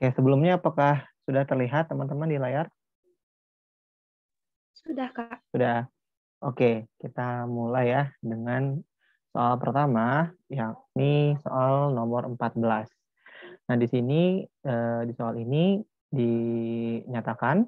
Oke, sebelumnya apakah sudah terlihat teman-teman di layar? Sudah, Kak. Sudah. Oke, kita mulai ya dengan soal pertama, yakni soal nomor 14. Nah, di sini, di soal ini dinyatakan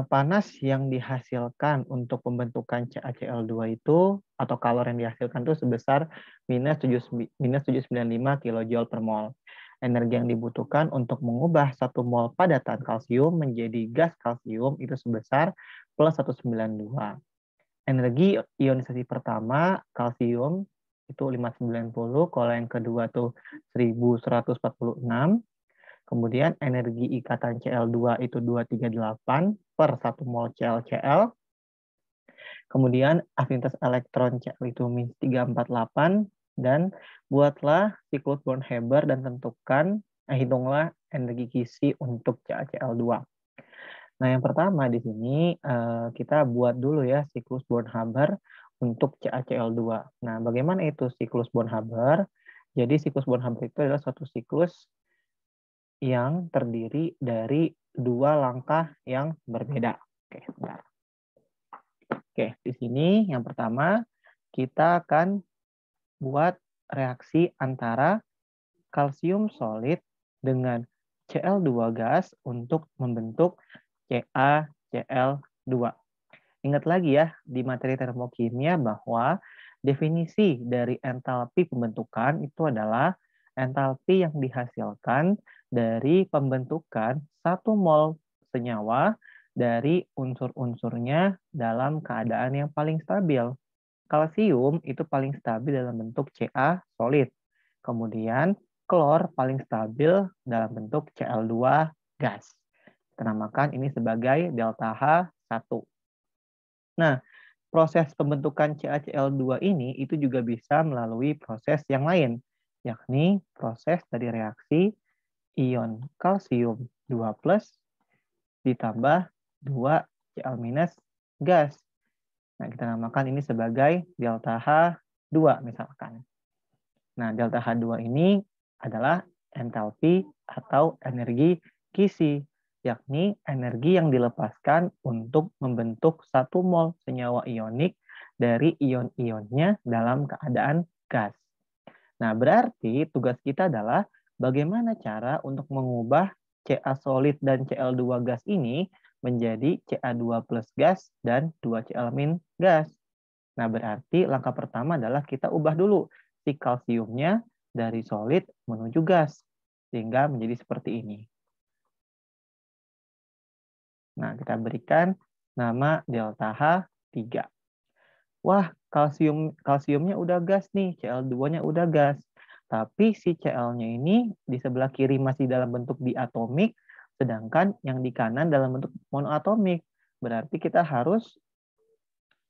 panas yang dihasilkan untuk pembentukan CaCl2 itu, atau kalor yang dihasilkan itu sebesar minus 795 kJ per mol. Energi yang dibutuhkan untuk mengubah 1 mol padatan kalsium menjadi gas kalsium itu sebesar plus 192. Energi ionisasi pertama, kalsium, itu 590, kalau yang kedua tuh 1146. Kemudian energi ikatan Cl2 itu 238 per 1 mol ClCl. Kemudian afinitas elektron Cl itu minus 348. Dan buatlah siklus Born-Haber dan hitunglah energi kisi untuk CaCl2. Nah, yang pertama di sini kita buat dulu ya siklus Born-Haber untuk CaCl2. Nah, bagaimana itu siklus Born-Haber? Jadi siklus Born-Haber itu adalah suatu siklus yang terdiri dari dua langkah yang berbeda. Oke, sebentar. Oke, di sini yang pertama kita akan buat reaksi antara kalsium solid dengan Cl2 gas untuk membentuk CaCl2. Ingat lagi ya, di materi termokimia bahwa definisi dari entalpi pembentukan itu adalah entalpi yang dihasilkan dari pembentukan 1 mol senyawa dari unsur-unsurnya dalam keadaan yang paling stabil. Kalsium itu paling stabil dalam bentuk Ca solid. Kemudian klor paling stabil dalam bentuk Cl2 gas. Kita namakan ini sebagai delta H1. Nah, proses pembentukan CaCl2 ini itu juga bisa melalui proses yang lain, yakni proses dari reaksi ion kalsium 2+ ditambah 2 Cl- gas. Nah, kita namakan ini sebagai delta H2 misalkan. Nah, delta H2 ini adalah entalpi atau energi kisi, yakni energi yang dilepaskan untuk membentuk 1 mol senyawa ionik dari ion-ionnya dalam keadaan gas. Nah, berarti tugas kita adalah bagaimana cara untuk mengubah Ca solid dan Cl2 gas ini menjadi Ca2 plus gas dan 2Cl- gas. Nah, berarti langkah pertama adalah kita ubah dulu si kalsiumnya dari solid menuju gas, sehingga menjadi seperti ini. Nah, kita berikan nama delta H3. Wah, kalsiumnya udah gas nih, Cl2-nya udah gas. Tapi si Cl-nya ini di sebelah kiri masih dalam bentuk diatomik, sedangkan yang di kanan dalam bentuk monoatomik. Berarti kita harus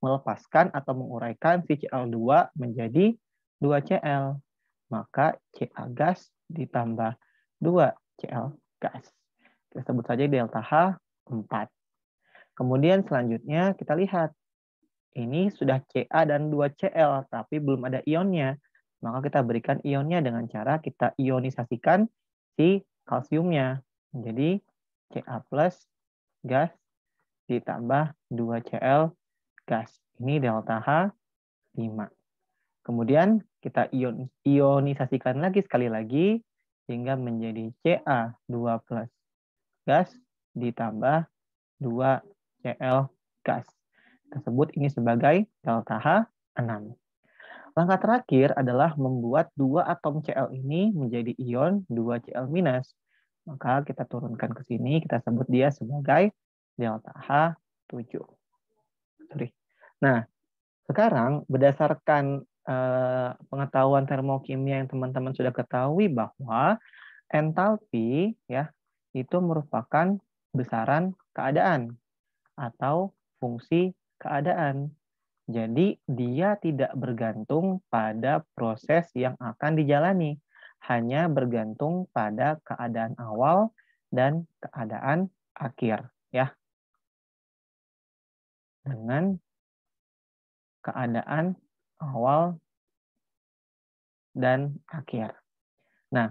melepaskan atau menguraikan si Cl2 menjadi 2Cl. Maka Ca gas ditambah 2Cl gas. Kita sebut saja delta H4. Kemudian selanjutnya kita lihat. Ini sudah Ca dan 2Cl, tapi belum ada ionnya. Maka kita berikan ionnya dengan cara kita ionisasikan si kalsiumnya. Jadi Ca plus gas ditambah 2Cl gas. Ini delta H5. Kemudian kita ionisasikan lagi sekali lagi sehingga menjadi Ca2 plus gas ditambah 2Cl gas. Kita sebut ini sebagai delta H6. Langkah terakhir adalah membuat 2 atom Cl ini menjadi ion 2Cl-. Maka kita turunkan ke sini, kita sebut dia sebagai delta H7. Nah, sekarang berdasarkan pengetahuan termokimia yang teman-teman sudah ketahui bahwa entalpi ya itu merupakan besaran keadaan atau fungsi keadaan. Jadi dia tidak bergantung pada proses yang akan dijalani, hanya bergantung pada keadaan awal dan keadaan akhir ya. Dengan keadaan awal dan akhir. Nah,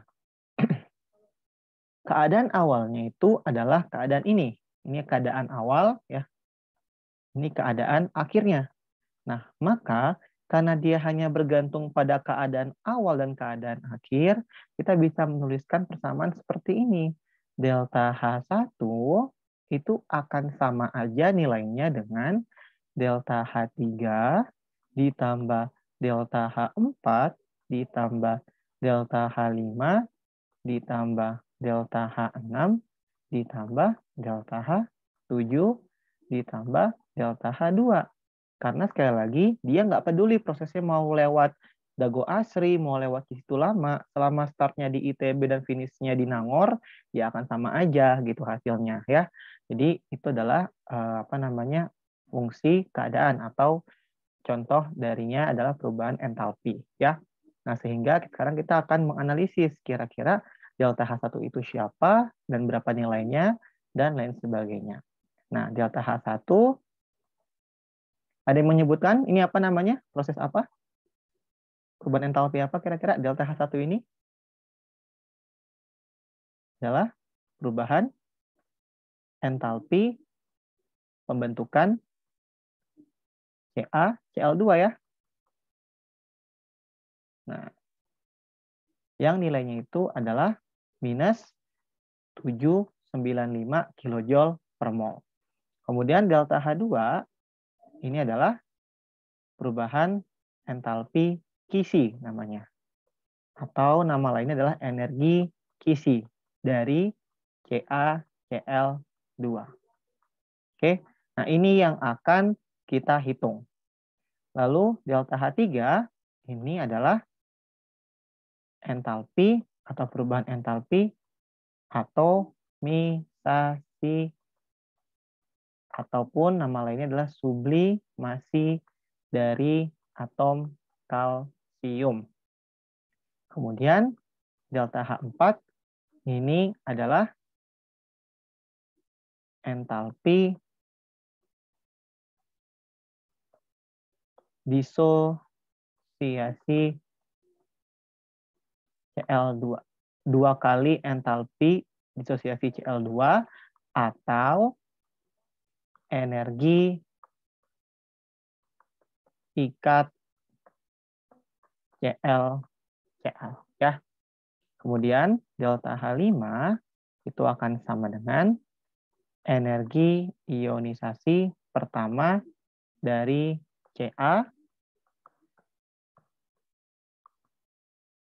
keadaan awalnya itu adalah keadaan ini. Ini keadaan awal, ya. Ini keadaan akhirnya. Nah, maka karena dia hanya bergantung pada keadaan awal dan keadaan akhir, kita bisa menuliskan persamaan seperti ini. Delta H1 itu akan sama aja nilainya dengan delta H3 ditambah delta H4 ditambah delta H5 ditambah delta H6 ditambah delta H7 ditambah delta H2. Karena sekali lagi, dia nggak peduli prosesnya mau lewat Dago Asri, mau lewat Situ Lama, selama startnya di ITB dan finishnya di Nangor, ya akan sama aja gitu hasilnya ya. Jadi itu adalah fungsi keadaan atau contoh darinya adalah perubahan entalpi ya. Nah, sehingga sekarang kita akan menganalisis kira-kira delta H1 itu siapa dan berapa nilainya dan lain sebagainya. Nah, delta H1 ada yang menyebutkan ini apa namanya? Proses apa? Perubahan entalpi apa kira-kira delta H1 ini? Adalah perubahan entalpi pembentukan CaCl2 ya. Nah, yang nilainya itu adalah minus 795 kJ per mol. Kemudian delta H2 ini adalah perubahan entalpi Kisi namanya. Atau nama lainnya adalah energi Kisi dari CaCl2. Oke, nah ini yang akan kita hitung. Lalu delta H3 ini adalah entalpi atau perubahan entalpi atomisasi ataupun nama lainnya adalah sublimasi dari atom kalsium. Kemudian delta H4 ini adalah entalpi disosiasi Cl2. 2 kali entalpi disosiasi Cl2 atau energi ikat ClCl ya. Kemudian delta H5 itu akan sama dengan energi ionisasi pertama dari Ca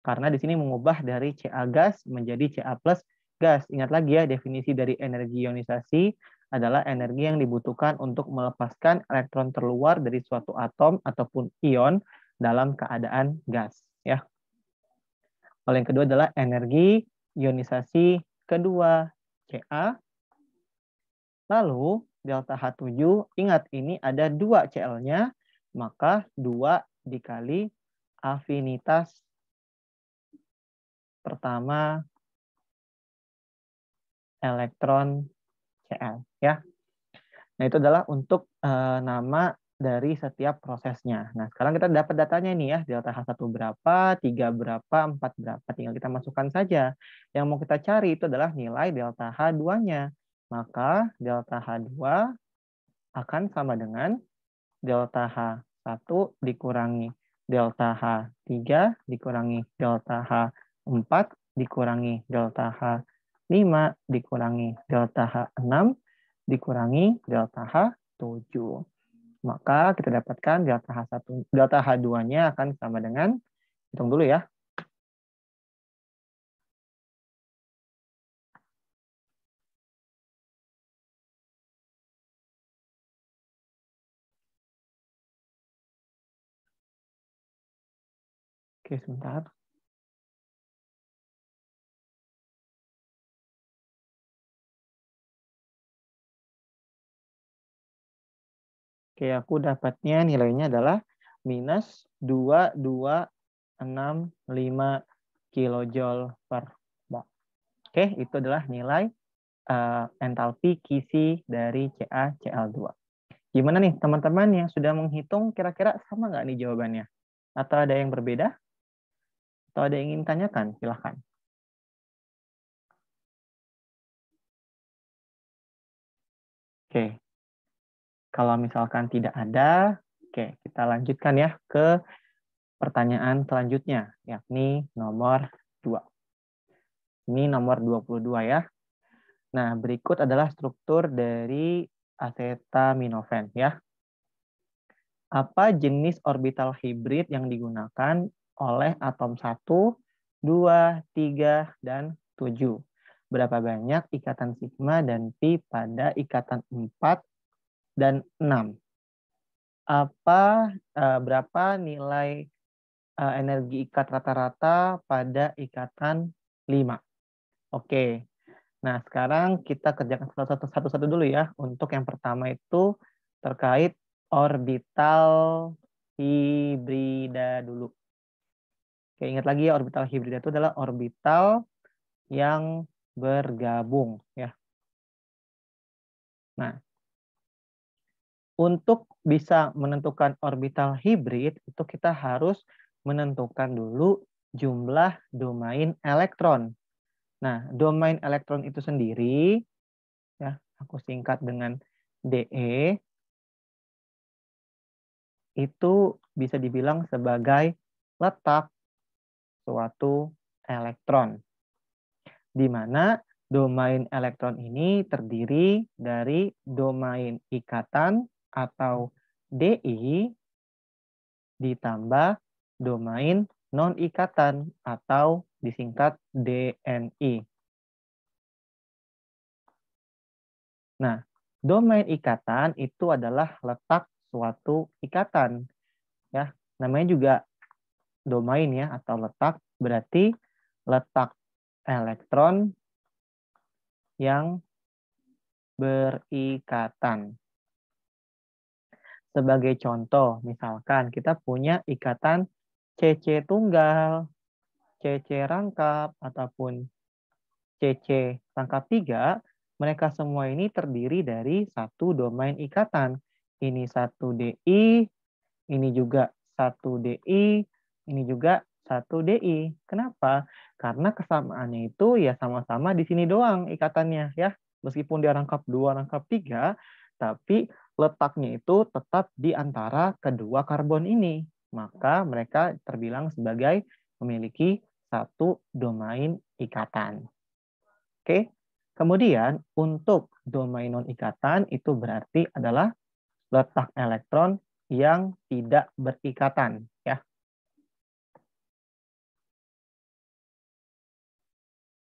karena di sini mengubah dari Ca gas menjadi Ca plus gas. Ingat lagi ya, definisi dari energi ionisasi adalah energi yang dibutuhkan untuk melepaskan elektron terluar dari suatu atom ataupun ion dalam keadaan gas ya. Lalu yang kedua adalah energi ionisasi kedua Ca. Lalu delta H7, ingat ini ada 2 Cl-nya, maka 2 dikali afinitas pertama elektron Cl ya. Nah, itu adalah untuk nama dari setiap prosesnya. Nah, sekarang kita dapat datanya nih ya, delta H1 berapa, 3 berapa, 4 berapa. Tinggal kita masukkan saja. Yang mau kita cari itu adalah nilai delta H2-nya. Maka delta H2 akan sama dengan delta H1 dikurangi delta H3 dikurangi delta H4 dikurangi delta H5 dikurangi delta H6 dikurangi delta H7. Maka kita dapatkan delta H1, delta H2-nya akan sama dengan, hitung dulu ya. Oke, sebentar. Oke, aku dapatnya nilainya adalah minus 2265 kilojoule per mol. Oke, itu adalah nilai entalpi Kisi dari CaCl2. Gimana nih teman-teman yang sudah menghitung, kira-kira sama nggak nih jawabannya? Atau ada yang berbeda? Atau ada yang ingin tanyakan? Silahkan. Oke. Kalau misalkan tidak ada, oke, kita lanjutkan ya ke pertanyaan selanjutnya, yakni nomor 2. Ini nomor 22 ya. Nah, berikut adalah struktur dari acetaminophen ya. Apa jenis orbital hibrid yang digunakan oleh atom 1, 2, 3, dan 7? Berapa banyak ikatan sigma dan pi pada ikatan 4 dan 6? Berapa nilai energi ikat rata-rata pada ikatan 5? Oke. Nah, sekarang kita kerjakan satu-satu dulu ya. Untuk yang pertama itu terkait orbital hibrida dulu. Oke, ingat lagi ya, orbital hibrida itu adalah orbital yang bergabung ya. Nah, untuk bisa menentukan orbital hibrid itu kita harus menentukan dulu jumlah domain elektron. Nah, domain elektron itu sendiri ya, aku singkat dengan DE, itu bisa dibilang sebagai letak suatu elektron, di mana domain elektron ini terdiri dari domain ikatan atau DI ditambah domain non-ikatan atau disingkat DNI. Nah, domain ikatan itu adalah letak suatu ikatan. Ya, namanya juga domain ya atau letak, berarti letak elektron yang berikatan. Sebagai contoh, misalkan kita punya ikatan CC tunggal, CC rangkap, ataupun CC rangkap 3, mereka semua ini terdiri dari satu domain ikatan. Ini satu DI, ini juga satu DI, ini juga satu DI. Kenapa? Karena kesamaannya itu ya sama-sama di sini doang ikatannya ya. Meskipun dia rangkap 2, rangkap 3, tapi letaknya itu tetap di antara kedua karbon ini. Maka mereka terbilang sebagai memiliki satu domain ikatan. Oke. Kemudian untuk domain non-ikatan itu berarti adalah letak elektron yang tidak berikatan ya.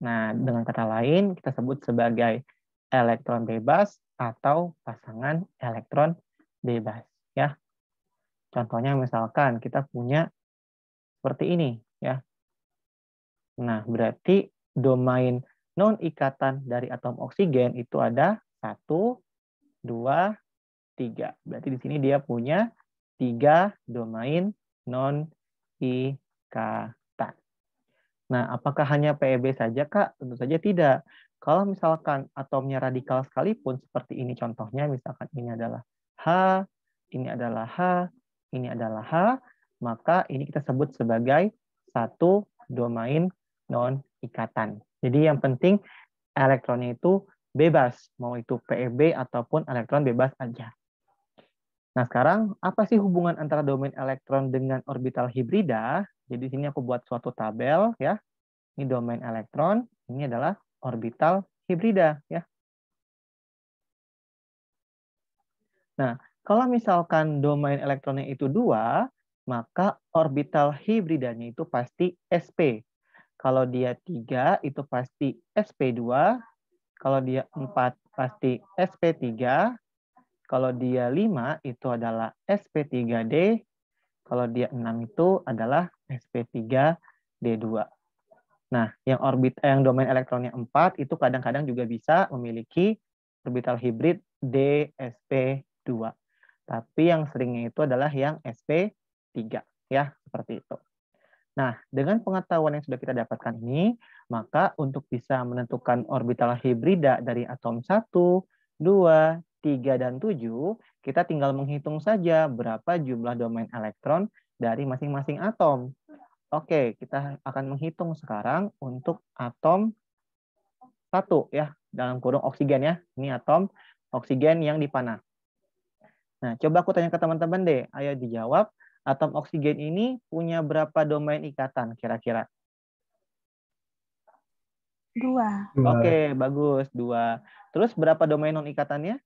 Nah, dengan kata lain kita sebut sebagai elektron bebas atau pasangan elektron bebas ya. Contohnya misalkan kita punya seperti ini ya. Nah, berarti domain non-ikatan dari atom oksigen itu ada 1, 2, 3. Berarti di sini dia punya 3 domain non-ikatan. Nah, apakah hanya PEB saja, Kak? Tentu saja tidak. Kalau misalkan atomnya radikal sekalipun, seperti ini contohnya, misalkan ini adalah H, ini adalah H, ini adalah H, maka ini kita sebut sebagai satu domain non-ikatan. Jadi yang penting elektronnya itu bebas, mau itu PEB ataupun elektron bebas aja. Nah, sekarang apa sih hubungan antara domain elektron dengan orbital hibrida? Jadi di sini aku buat suatu tabel ya. Ini domain elektron, ini adalah orbital hibrida ya. Nah, kalau misalkan domain elektronnya itu 2, maka orbital hibridanya itu pasti sp. Kalau dia 3 itu pasti sp2, kalau dia 4 pasti sp3, kalau dia 5 itu adalah sp3d, kalau dia 6 itu adalah sp3d2. Nah, yang domain elektronnya 4 itu kadang-kadang juga bisa memiliki orbital hibrid dsp2. Tapi yang seringnya itu adalah yang sp3 ya, seperti itu. Nah, dengan pengetahuan yang sudah kita dapatkan ini, maka untuk bisa menentukan orbital hibrida dari atom 1, 2, 3, dan 7, kita tinggal menghitung saja berapa jumlah domain elektron dari masing-masing atom. Oke, kita akan menghitung sekarang untuk atom 1 ya, dalam kurung oksigen ya. Ini atom oksigen yang dipanah. Nah, coba aku tanya ke teman-teman deh. Ayo dijawab, atom oksigen ini punya berapa domain ikatan kira-kira? 2. Oke, bagus. 2. Terus berapa domain non-ikatannya?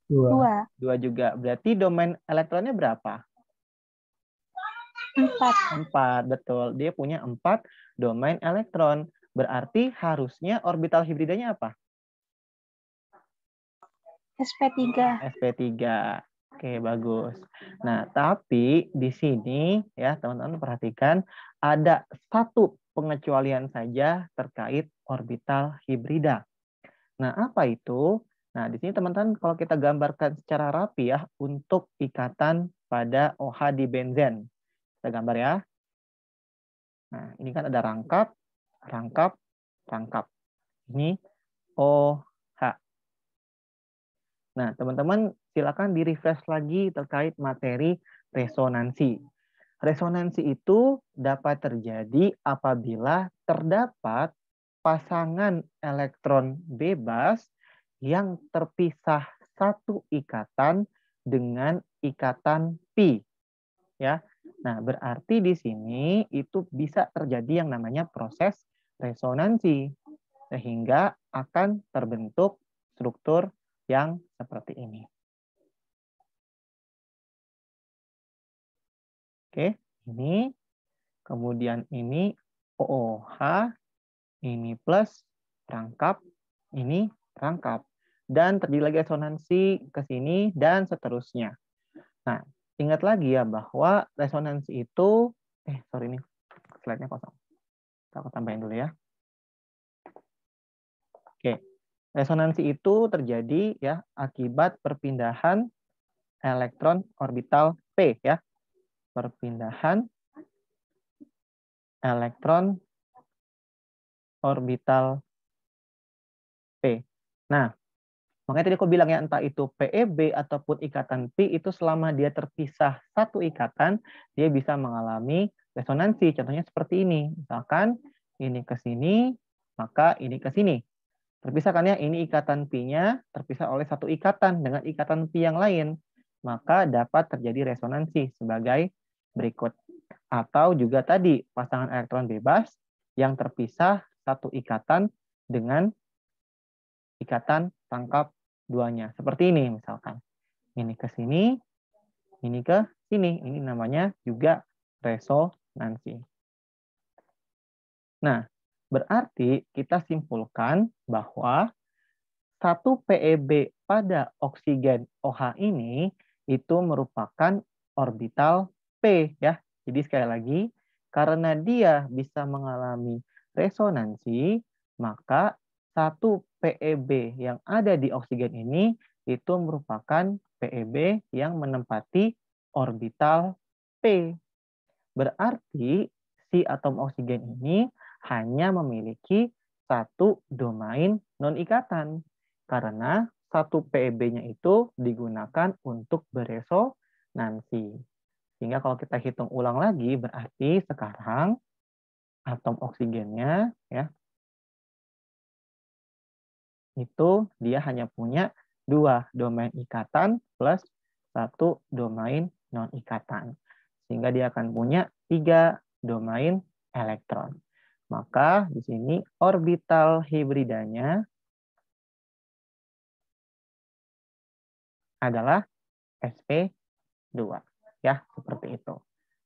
2. 2 juga. Berarti domain elektronnya berapa? 4. 4, betul. Dia punya 4 domain elektron. Berarti harusnya orbital hibridanya apa? sp3. sp3. Oke, bagus. Nah, tapi di sini ya teman-teman perhatikan ada satu pengecualian saja terkait orbital hibrida. Nah, apa itu? Nah, di sini teman-teman kalau kita gambarkan secara rapi ya untuk ikatan pada OH di benzen. Kita gambar ya. Nah, ini kan ada rangkap, rangkap, rangkap. Ini OH. Nah, teman-teman silakan di-refresh lagi terkait materi resonansi. Resonansi itu dapat terjadi apabila terdapat pasangan elektron bebas yang terpisah satu ikatan dengan ikatan pi. Ya. Nah, berarti di sini itu bisa terjadi yang namanya proses resonansi sehingga akan terbentuk struktur yang seperti ini. Oke, ini kemudian ini OOH, ini plus rangkap, ini rangkap. Dan terjadi lagi resonansi ke sini dan seterusnya. Nah, ingat lagi ya bahwa resonansi itu, sorry ini slide-nya kosong. Aku tambahin dulu ya. Oke, resonansi itu terjadi ya akibat perpindahan elektron orbital p ya. Perpindahan elektron orbital p. Nah, makanya tadi aku bilang ya entah itu PeB ataupun ikatan pi itu selama dia terpisah satu ikatan, dia bisa mengalami resonansi. Contohnya seperti ini. Misalkan ini ke sini, maka ini ke sini. Terpisah kan ya, ini ikatan pi-nya terpisah oleh satu ikatan dengan ikatan pi yang lain. Maka dapat terjadi resonansi sebagai berikut. Atau juga tadi pasangan elektron bebas yang terpisah satu ikatan dengan ikatan rangkap duanya. Seperti ini misalkan. Ini ke sini, ini ke sini. Ini namanya juga resonansi. Nah, berarti kita simpulkan bahwa satu PeB pada oksigen OH ini itu merupakan orbital P ya. Jadi sekali lagi, karena dia bisa mengalami resonansi, maka satu PeB yang ada di oksigen ini itu merupakan PeB yang menempati orbital P. Berarti si atom oksigen ini hanya memiliki satu domain non-ikatan. Karena satu PeB-nya itu digunakan untuk beresonansi. Sehingga kalau kita hitung ulang lagi, berarti sekarang atom oksigennya ya itu dia hanya punya 2 domain ikatan plus 1 domain non-ikatan. Sehingga dia akan punya 3 domain elektron. Maka di sini orbital hibridanya adalah sp2. Ya, seperti itu.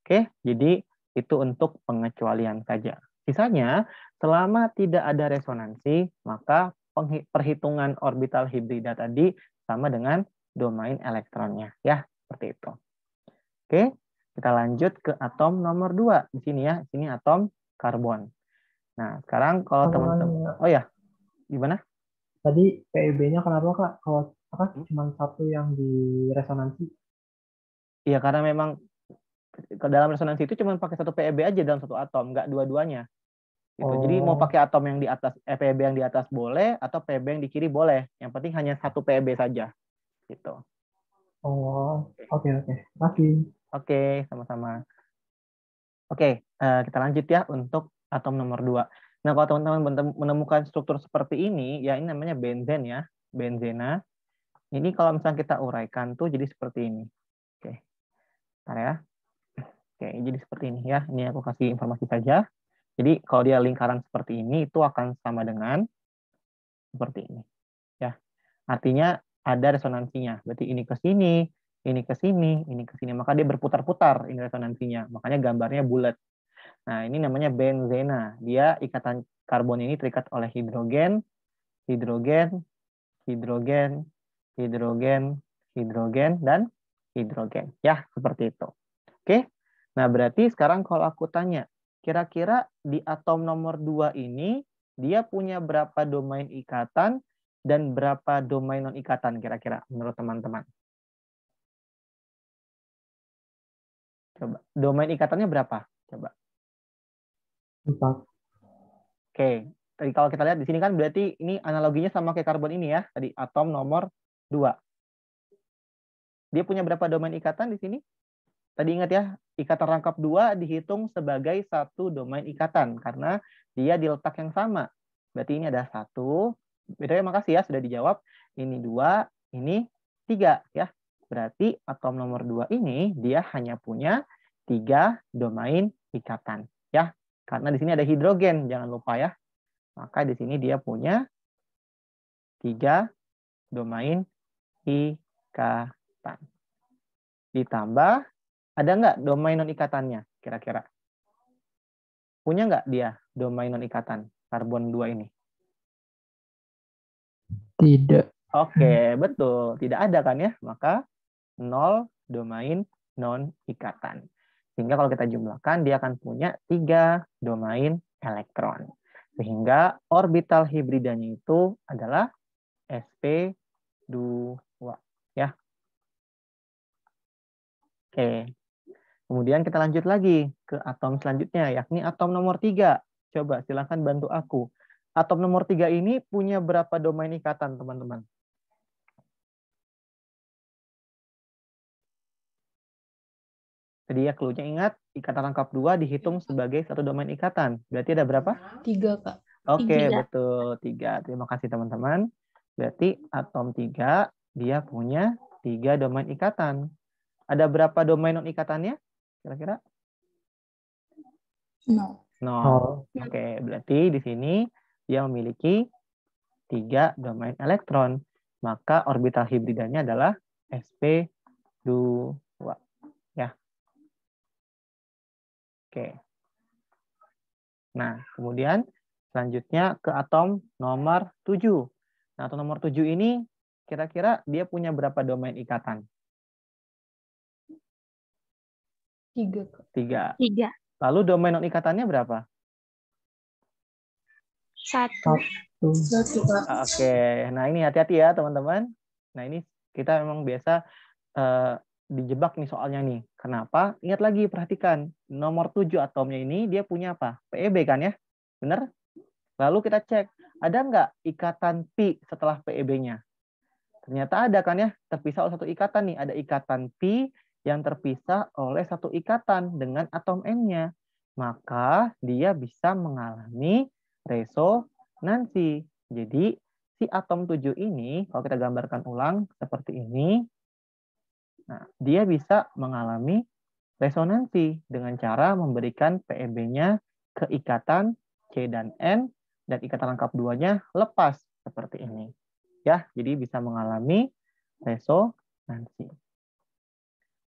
Oke, jadi itu untuk pengecualian saja. Sisanya, selama tidak ada resonansi, maka perhitungan orbital hibrida tadi sama dengan domain elektronnya. Ya, seperti itu. Oke, kita lanjut ke atom nomor 2. Di sini ya, di sini atom karbon. Nah, sekarang kalau teman-teman, oh ya, gimana? Tadi PeB-nya kenapa Kak? Kalau cuma satu yang di resonansi? Iya, karena memang ke dalam resonansi itu cuma pakai satu PeB aja dalam satu atom, nggak dua-duanya. Gitu. Jadi mau pakai atom yang di atas, PeB yang di atas boleh, atau PeB yang di kiri boleh. Yang penting hanya satu PeB saja. Gitu. Oh, oke. Makasih. Oke, sama-sama. Oke, kita lanjut ya untuk atom nomor 2. Nah, kalau teman-teman menemukan struktur seperti ini, ya ini namanya benzen ya. benzena. Ini kalau misalnya kita uraikan tuh jadi seperti ini. Oke. Bentar ya. Oke, jadi seperti ini ya. Ini aku kasih informasi saja. Jadi kalau dia lingkaran seperti ini itu akan sama dengan seperti ini. Ya. Artinya ada resonansinya. Berarti ini ke sini, ini ke sini, ini ke sini. Maka dia berputar-putar ini resonansinya. Makanya gambarnya bulat. Nah, ini namanya benzena. Dia ikatan karbon ini terikat oleh hidrogen, hidrogen, hidrogen, hidrogen, hidrogen, dan hidrogen. Ya, seperti itu. Oke. Nah, berarti sekarang kalau aku tanya, kira-kira di atom nomor 2 ini, dia punya berapa domain ikatan dan berapa domain non-ikatan kira-kira menurut teman-teman? Coba. Domain ikatannya berapa? Coba. 4. Oke. Tadi kalau kita lihat di sini kan berarti ini analoginya sama kayak karbon ini ya. Tadi atom nomor 2. Dia punya berapa domain ikatan di sini? Tadi ingat ya, ikatan rangkap 2 dihitung sebagai satu domain ikatan karena dia di letak yang sama. Berarti ini ada 1. Bedanya makasih ya sudah dijawab. Ini 2, ini 3 ya. Berarti atom nomor 2 ini dia hanya punya 3 domain ikatan ya. Karena di sini ada hidrogen, jangan lupa ya. Maka di sini dia punya 3 domain ikatan. Ditambah, ada nggak domain non-ikatannya kira-kira? Punya nggak dia domain non-ikatan karbon 2 ini? Tidak. Oke, betul. Tidak ada kan ya? Maka 0 domain non-ikatan. Sehingga kalau kita jumlahkan, dia akan punya 3 domain elektron. Sehingga orbital hibridanya itu adalah sp2. Ya. Oke. Kemudian kita lanjut lagi ke atom selanjutnya, yakni atom nomor 3. Coba silakan bantu aku. Atom nomor 3 ini punya berapa domain ikatan, teman-teman? Jadi ya clue-nya ingat, ikatan rangkap 2 dihitung sebagai satu domain ikatan. Berarti ada berapa? 3, Kak. Oke, 3. betul. 3. Terima kasih, teman-teman. Berarti atom 3, dia punya 3 domain ikatan. Ada berapa domain non-ikatannya? Kira-kira? 0. 0. Oke, berarti di sini dia memiliki 3 domain elektron. Maka orbital hibridanya adalah sp2. Ya. Oke. Nah, kemudian selanjutnya ke atom nomor 7. Nah, atom nomor 7 ini kira-kira dia punya berapa domain ikatan? 3, Kak. 3. 3. Lalu domain non-ikatannya berapa? 1. 1, Kak. Oke, nah ini hati-hati ya teman-teman. Nah ini kita memang biasa dijebak nih soalnya nih. Kenapa? Ingat lagi, perhatikan. Nomor 7 atomnya ini dia punya apa? PEB kan ya? Benar? Lalu kita cek, ada nggak ikatan pi setelah PEB-nya? Ternyata ada kan ya? Terpisah oleh satu ikatan nih. Ada ikatan pi yang terpisah oleh satu ikatan dengan atom N-nya. Maka dia bisa mengalami resonansi. Jadi si atom 7 ini, kalau kita gambarkan ulang seperti ini, nah, dia bisa mengalami resonansi dengan cara memberikan PEB-nya ke ikatan C dan N, dan ikatan rangkap 2-nya lepas seperti ini. Ya, jadi bisa mengalami resonansi.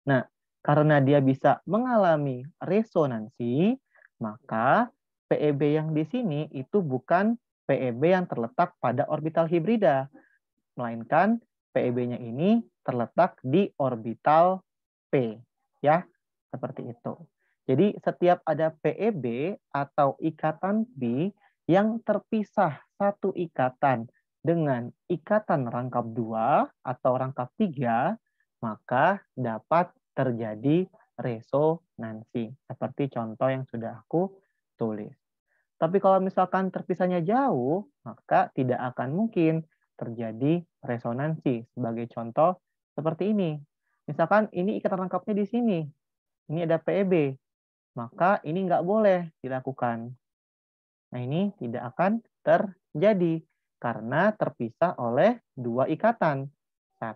Nah, karena dia bisa mengalami resonansi, maka PEB yang di sini itu bukan PEB yang terletak pada orbital hibrida, melainkan PEB-nya ini terletak di orbital P, ya, seperti itu. Jadi setiap ada PEB atau ikatan pi yang terpisah satu ikatan dengan ikatan rangkap 2 atau rangkap 3, maka dapat terjadi resonansi. Seperti contoh yang sudah aku tulis. Tapi kalau misalkan terpisahnya jauh, maka tidak akan mungkin terjadi resonansi. Sebagai contoh seperti ini. Misalkan ini ikatan rangkapnya di sini. Ini ada PEB. Maka ini nggak boleh dilakukan. Nah ini tidak akan terjadi. Karena terpisah oleh dua ikatan. 1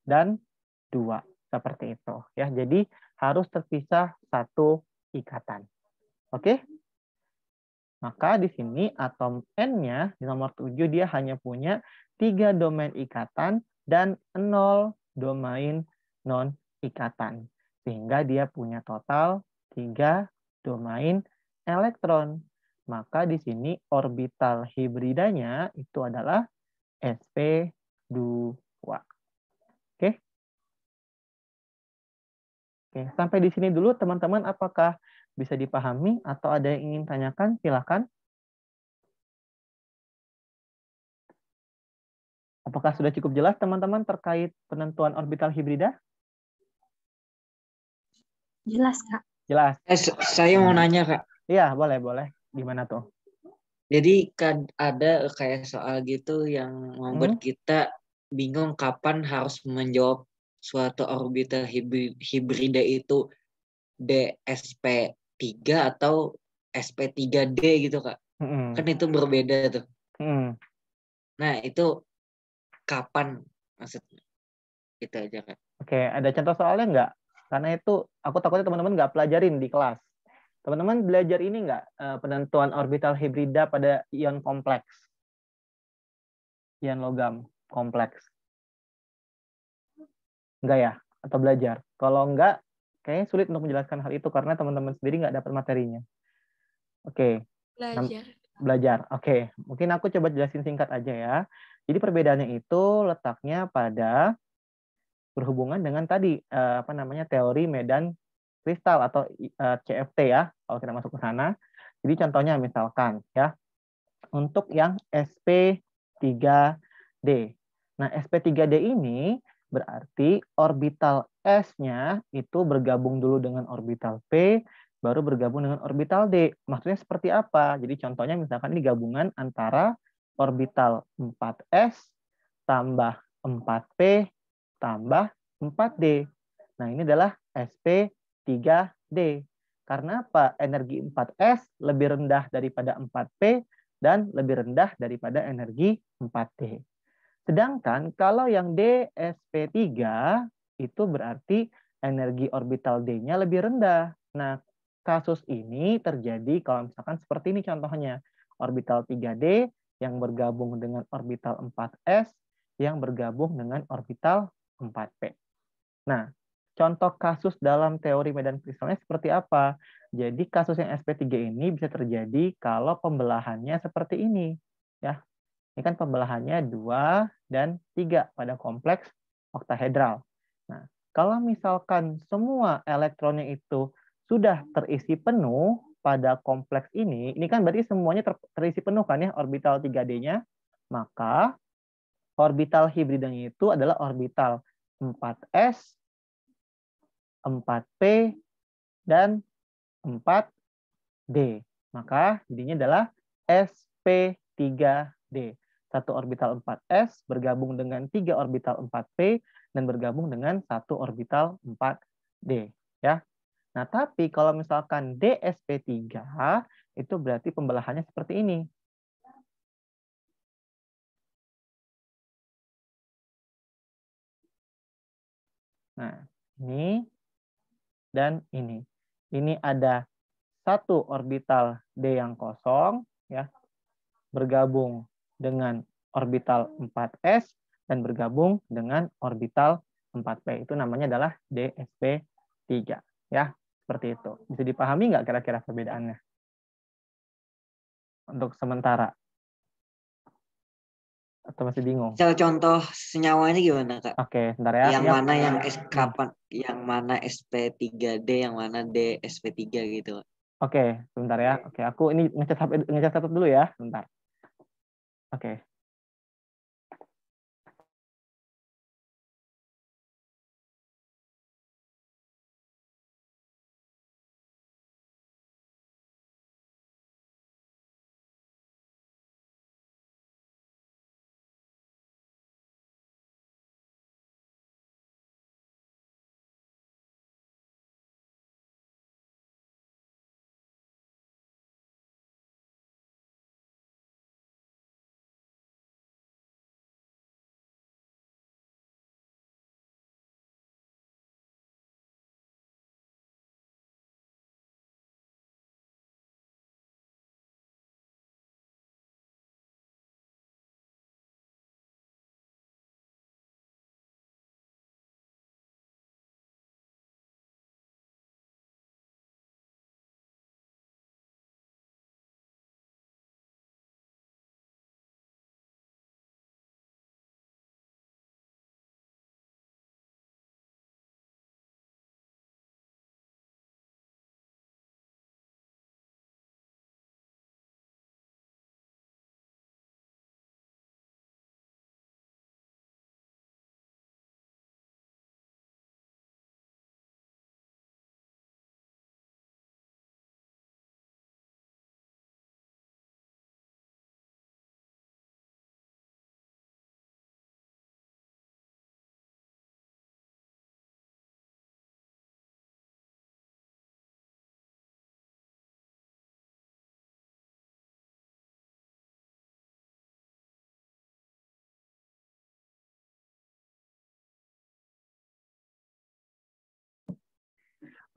dan 2. Seperti itu. Ya, jadi harus terpisah satu ikatan. Oke? Maka di sini atom N-nya di nomor 7 dia hanya punya 3 domain ikatan dan 0 domain non-ikatan. Sehingga dia punya total 3 domain elektron. Maka di sini orbital hibridanya itu adalah sp2. Oke? Oke, sampai di sini dulu teman-teman, apakah bisa dipahami atau ada yang ingin tanyakan? Silakan. Apakah sudah cukup jelas teman-teman terkait penentuan orbital hibrida? Jelas, Kak. Jelas. Saya mau nanya, Kak. Iya, boleh. Gimana tuh? Jadi kan ada kayak soal gitu yang membuat kita bingung kapan harus menjawab suatu orbital hibrida itu DSP3 atau SP3D gitu, Kak. Kan itu berbeda tuh. Nah, itu kapan maksudnya? Itu aja, Kak. Oke, ada contoh soalnya nggak? Karena itu aku takutnya teman-teman nggak pelajarin di kelas. Teman-teman belajar ini nggak, penentuan orbital hibrida pada ion kompleks? Ion logam kompleks. Enggak ya? Atau belajar? Kalau enggak, kayaknya sulit untuk menjelaskan hal itu karena teman-teman sendiri nggak dapat materinya. Oke. Belajar. Oke. Mungkin aku coba jelasin singkat aja ya. Jadi perbedaannya itu letaknya pada berhubungan dengan tadi teori medan kristal atau CFT ya, kalau kita masuk ke sana. Jadi contohnya misalkan ya, untuk yang SP3D. Nah, SP3D ini berarti orbital S-nya itu bergabung dulu dengan orbital P, baru bergabung dengan orbital D. Maksudnya seperti apa? Jadi contohnya misalkan ini gabungan antara orbital 4S tambah 4P tambah 4D. Nah, ini adalah SP3D. Karena apa? Energi 4S lebih rendah daripada 4P dan lebih rendah daripada energi 4D. Sedangkan kalau yang DSP3 itu berarti energi orbital D-nya lebih rendah. Nah, kasus ini terjadi kalau misalkan seperti ini contohnya. Orbital 3D yang bergabung dengan orbital 4S yang bergabung dengan orbital 4P. Nah, contoh kasus dalam teori medan kristalnya seperti apa? Jadi kasus yang SP3 ini bisa terjadi kalau pembelahannya seperti ini. Ya, ini kan pembelahannya 2 dan 3 pada kompleks oktahedral. Nah, kalau misalkan semua elektronnya itu sudah terisi penuh pada kompleks ini kan berarti semuanya terisi penuh kan ya orbital 3D-nya, maka orbital hibridanya itu adalah orbital 4S, 4P, dan 4D. Maka jadinya adalah SP3D. Satu orbital 4S bergabung dengan 3 orbital 4P dan bergabung dengan 1 orbital 4D. Ya. Nah, tapi kalau misalkan DSP3 itu berarti pembelahannya seperti ini. Nah, ini dan ini. Ini ada 1 orbital D yang kosong ya, bergabung dengan orbital 4S dan bergabung dengan orbital 4P. Itu namanya adalah DSP3 ya. Seperti itu. Bisa dipahami nggak kira-kira perbedaannya? Untuk sementara. Atau masih bingung? Misal contoh senyawanya gimana, Kak? Oke, sebentar ya. Yang mana yang kapan, yang mana SP3D, yang mana DSP3 gitu. Oke, sebentar ya. Oke, aku ini ngecat dulu ya, sebentar. Oke.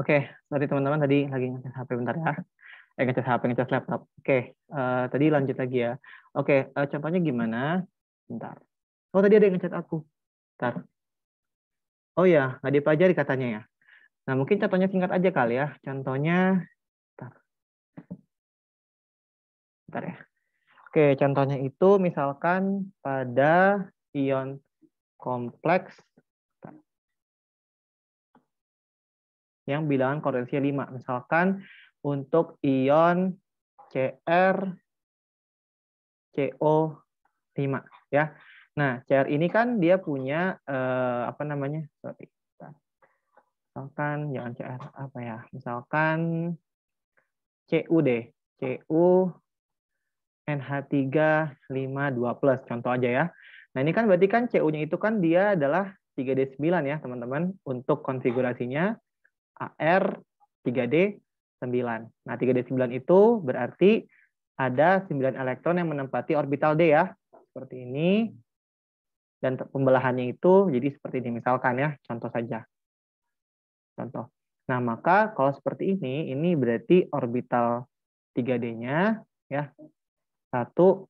Oke, sorry teman-teman tadi lagi ngecas HP bentar ya. Ngecas HP, ngecas laptop. Oke, tadi lanjut lagi ya. Oke, contohnya gimana? Bentar. Oh, tadi ada yang ngechat aku. Bentar. Oh ya, nggak dipelajari katanya ya. Nah, mungkin contohnya singkat aja kali ya. Contohnya, bentar ya. Oke, contohnya itu misalkan pada ion kompleks yang bilangan kovalensinya 5. Misalkan untuk ion Cr CO5 ya. Nah, Cr ini kan dia punya apa namanya? Sorry. Misalkan jangan Cr apa ya? Misalkan Cu deh. Cu NH3 5 2+, contoh aja ya. Nah, ini kan berarti kan Cu-nya itu kan dia adalah 3D9 ya, teman-teman. Untuk konfigurasinya AR 3D9. Nah, 3D9 itu berarti ada 9 elektron yang menempati orbital D ya. Seperti ini. Dan pembelahannya itu jadi seperti ini. Misalkan ya, contoh saja. Contoh. Nah, maka kalau seperti ini berarti orbital 3D-nya ya. 1, 2,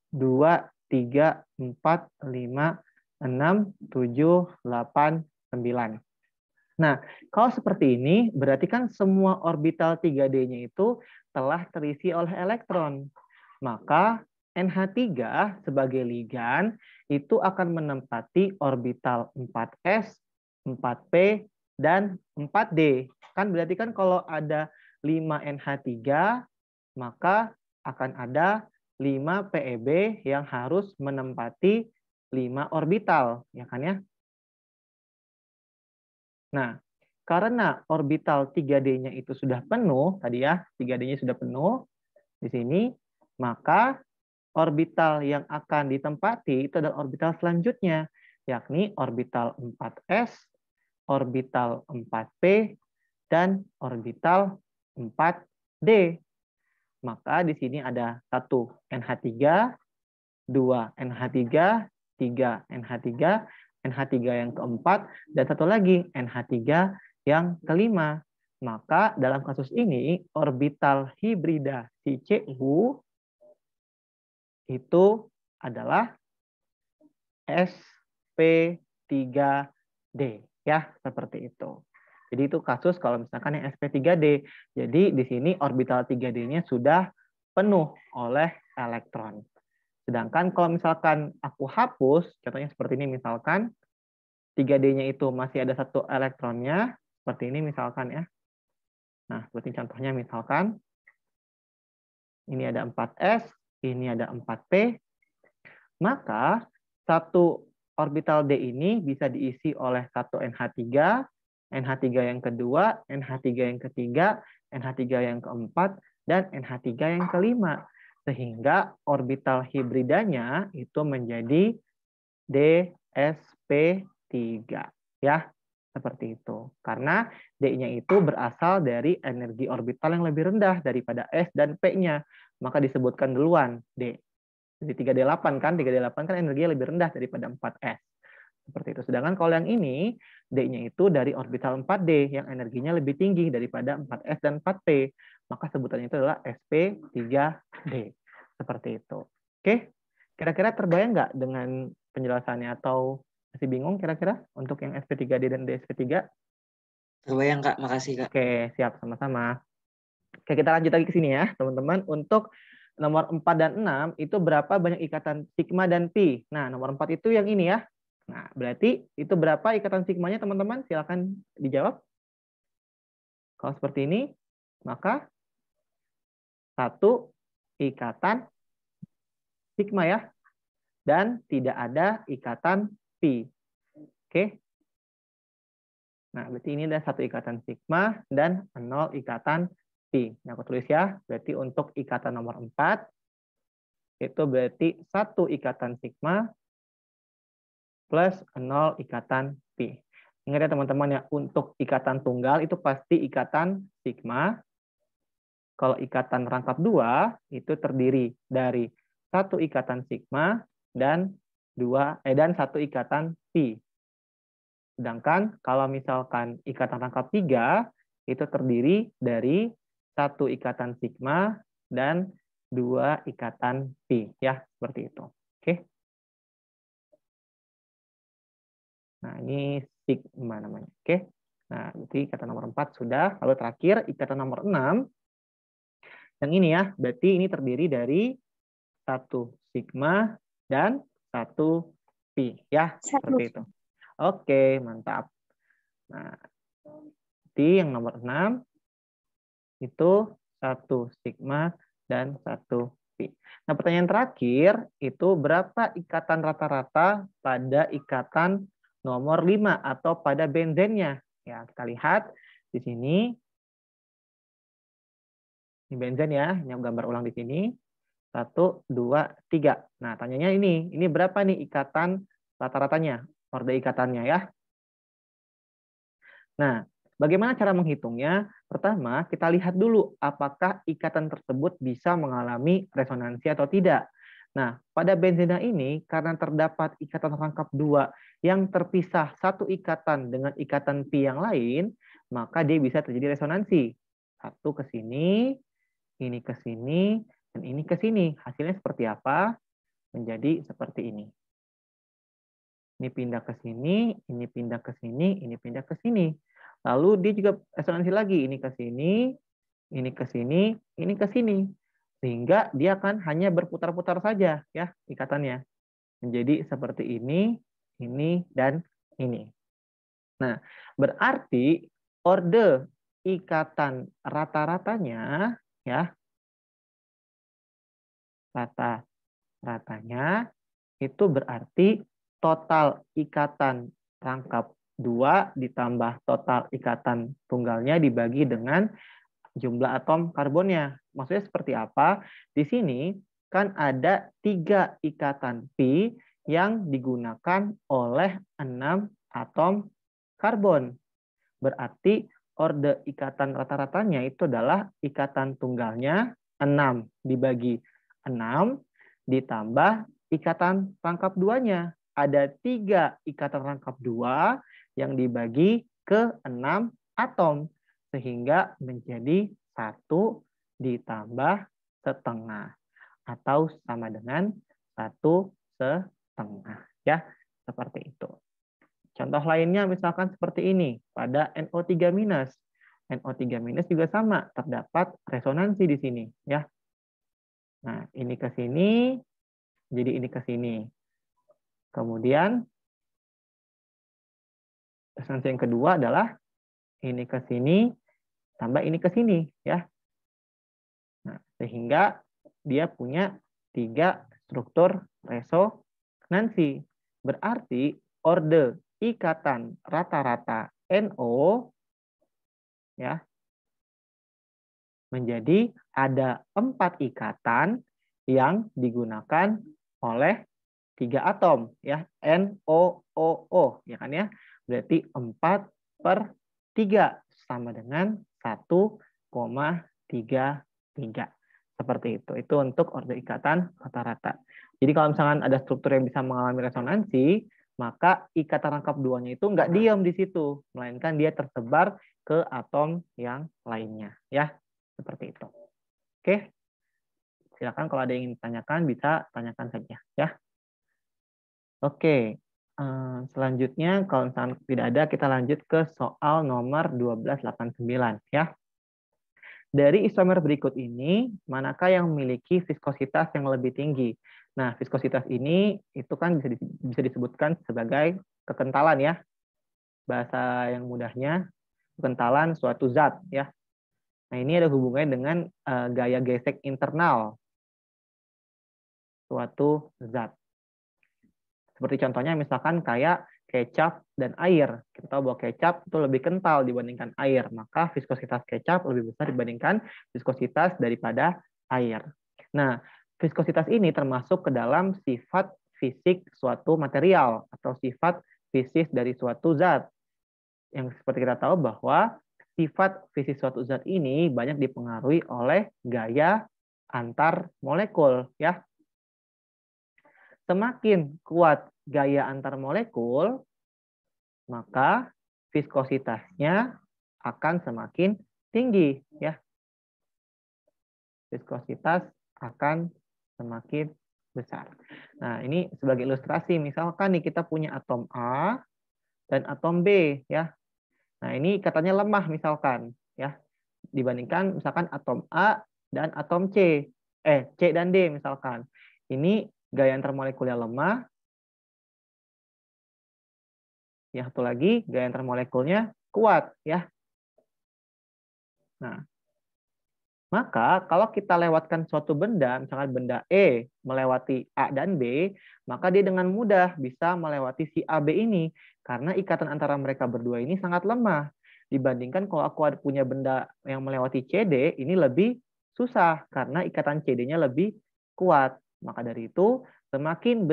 3, 4, 5, 6, 7, 8, 9. Nah, kalau seperti ini, berarti kan semua orbital 3D-nya itu telah terisi oleh elektron. Maka NH3 sebagai ligan itu akan menempati orbital 4s, 4p, dan 4d. Kan berarti kan kalau ada 5 NH3, maka akan ada 5 PeB yang harus menempati 5 orbital, ya kan ya? Nah, karena orbital 3D-nya itu sudah penuh, tadi ya, 3D-nya sudah penuh di sini, maka orbital yang akan ditempati itu adalah orbital selanjutnya, yakni orbital 4s, orbital 4p, dan orbital 4d. Maka di sini ada 1 NH3, 2 NH3, 3 NH3, NH3 yang keempat, dan satu lagi NH3 yang kelima. Maka dalam kasus ini orbital hibridasi Cu itu adalah sp3d ya, seperti itu. Jadi itu kasus kalau misalkan yang sp3d. Jadi di sini orbital 3D-nya sudah penuh oleh elektron. Sedangkan kalau misalkan aku hapus, contohnya seperti ini misalkan 3D-nya itu masih ada 1 elektronnya, seperti ini misalkan ya. Nah, seperti contohnya misalkan ini ada 4s, ini ada 4p, maka 1 orbital D ini bisa diisi oleh 1 NH3, NH3 yang kedua, NH3 yang ketiga, NH3 yang keempat, dan NH3 yang kelima. Sehingga orbital hibridanya itu menjadi DsP3. Ya, seperti itu. Karena D-nya itu berasal dari energi orbital yang lebih rendah daripada S dan P-nya. Maka disebutkan duluan D. Jadi 3D8 kan, 3D8 kan energinya lebih rendah daripada 4S. Seperti itu. Sedangkan kalau yang ini, D-nya itu dari orbital 4D yang energinya lebih tinggi daripada 4S dan 4P. Maka sebutannya itu adalah sp3d. Seperti itu. Oke, kira-kira terbayang nggak dengan penjelasannya atau masih bingung kira-kira untuk yang sp3d dan dsp3? Terbayang Kak, makasih Kak. Oke, siap sama-sama. Oke, kita lanjut lagi ke sini ya, teman-teman. Untuk nomor 4 dan 6 itu berapa banyak ikatan sigma dan pi? Nah, nomor 4 itu yang ini ya. Nah, berarti itu berapa ikatan sigmanya, teman-teman? Silakan dijawab. Kalau seperti ini, maka 1 ikatan sigma ya. Dan tidak ada ikatan pi. Oke. Nah, berarti ini ada 1 ikatan sigma dan 0 ikatan pi. Nah, aku tulis ya. Berarti untuk ikatan nomor 4, itu berarti 1 ikatan sigma plus 0 ikatan pi. Ingat ya teman-teman ya, untuk ikatan tunggal itu pasti ikatan sigma. Kalau ikatan rangkap 2 itu terdiri dari 1 ikatan sigma dan 1 ikatan pi. Sedangkan kalau misalkan ikatan rangkap 3 itu terdiri dari 1 ikatan sigma dan 2 ikatan pi, ya, seperti itu. Oke. Nah, ini sigma namanya. Oke. Nah, berarti ikatan nomor 4 sudah. Lalu terakhir ikatan nomor 6. Yang ini ya, berarti ini terdiri dari 1 sigma dan 1 pi, ya, seperti itu. Oke, mantap. Nah, berarti yang nomor 6 itu 1 sigma dan 1 pi. Nah, pertanyaan terakhir itu berapa ikatan rata-rata pada ikatan nomor 5 atau pada benzennya? Ya, kita lihat di sini. Ini benzen ya, ini gambar ulang di sini. 1, 2, 3. Nah, tanyanya ini berapa nih ikatan rata-ratanya, orde ikatannya ya. Nah, bagaimana cara menghitungnya? Pertama, kita lihat dulu apakah ikatan tersebut bisa mengalami resonansi atau tidak. Nah, pada benzena ini, karena terdapat ikatan rangkap 2 yang terpisah 1 ikatan dengan ikatan pi yang lain, maka dia bisa terjadi resonansi. 1 ke sini, ini ke sini, dan ini ke sini. Hasilnya seperti apa? Menjadi seperti ini. Ini pindah ke sini, ini pindah ke sini, ini pindah ke sini. Lalu dia juga resonansi lagi. Ini ke sini, ini ke sini, ini ke sini. Sehingga dia akan hanya berputar-putar saja ya ikatannya. Menjadi seperti ini, dan ini. Nah, berarti orde ikatan rata-ratanya ya, rata-ratanya itu berarti total ikatan rangkap 2 ditambah total ikatan tunggalnya dibagi dengan jumlah atom karbonnya. Maksudnya seperti apa? Di sini kan ada 3 ikatan pi yang digunakan oleh 6 atom karbon. Berarti orde ikatan rata-ratanya itu adalah ikatan tunggalnya 6 dibagi 6 ditambah ikatan rangkap 2-nya. Ada 3 ikatan rangkap 2 yang dibagi ke 6 atom. Sehingga menjadi 1 ditambah setengah. Atau sama dengan 1/2. Ya, seperti itu. Contoh lainnya misalkan seperti ini. Pada NO3-. NO3- juga sama. Terdapat resonansi di sini. Ya. Nah, ini ke sini. Jadi ini ke sini. Kemudian resonansi yang kedua adalah ini ke sini tambah ini ke sini ya. Nah, sehingga dia punya 3 struktur resonansi. Berarti orde ikatan rata-rata NO ya menjadi ada 4 ikatan yang digunakan oleh 3 atom ya, NOOO ya kan ya. Berarti 4/3 sama dengan 1,33. Seperti itu. Itu untuk orde ikatan rata-rata. Jadi kalau misalkan ada struktur yang bisa mengalami resonansi, maka ikatan rangkap 2-nya itu nggak diam di situ, melainkan dia tersebar ke atom yang lainnya ya. Seperti itu. Oke. Silakan kalau ada yang ingin ditanyakan bisa tanyakan saja ya. Oke, selanjutnya kalau misalnya tidak ada, kita lanjut ke soal nomor 1289 ya. Dari isomer berikut ini, manakah yang memiliki viskositas yang lebih tinggi? Nah, viskositas ini itu kan bisa disebutkan sebagai kekentalan ya. Bahasa yang mudahnya, kekentalan suatu zat ya. Nah, ini ada hubungannya dengan gaya gesek internal suatu zat. Seperti contohnya misalkan kayak kecap dan air. Kita tahu bahwa kecap itu lebih kental dibandingkan air. Maka viskositas kecap lebih besar dibandingkan viskositas daripada air. Nah, viskositas ini termasuk ke dalam sifat fisik suatu material atau sifat fisik dari suatu zat. Yang seperti kita tahu bahwa sifat fisik suatu zat ini banyak dipengaruhi oleh gaya antar molekul ya. Semakin kuat gaya antar molekul, maka viskositasnya akan semakin tinggi, ya. Viskositas akan semakin besar. Nah, ini sebagai ilustrasi, misalkan nih kita punya atom A dan atom B, ya. Nah, ini katanya lemah misalkan, ya. Dibandingkan misalkan atom A dan atom C. C dan D misalkan. Ini gaya antar molekulnya lemah. Yang satu lagi gaya antar molekulnya kuat, ya. Nah, maka kalau kita lewatkan suatu benda, misalkan benda E melewati A dan B, maka dia dengan mudah bisa melewati si AB ini karena ikatan antara mereka berdua ini sangat lemah. Dibandingkan kalau aku punya benda yang melewati CD, ini lebih susah karena ikatan CD-nya lebih kuat. Maka dari itu, semakin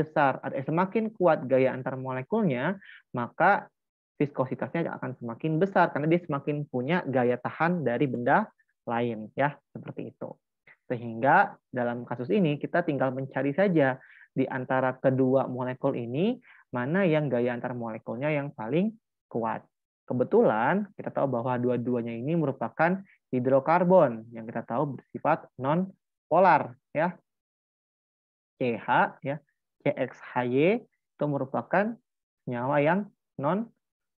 kuat gaya antar molekulnya, maka viskositasnya akan semakin besar karena dia semakin punya gaya tahan dari benda lain, ya, seperti itu. Sehingga dalam kasus ini kita tinggal mencari saja di antara kedua molekul ini mana yang gaya antar molekulnya yang paling kuat. Kebetulan kita tahu bahwa dua-duanya ini merupakan hidrokarbon yang kita tahu bersifat non polar, ya. CH, ya, CXHY itu merupakan senyawa yang non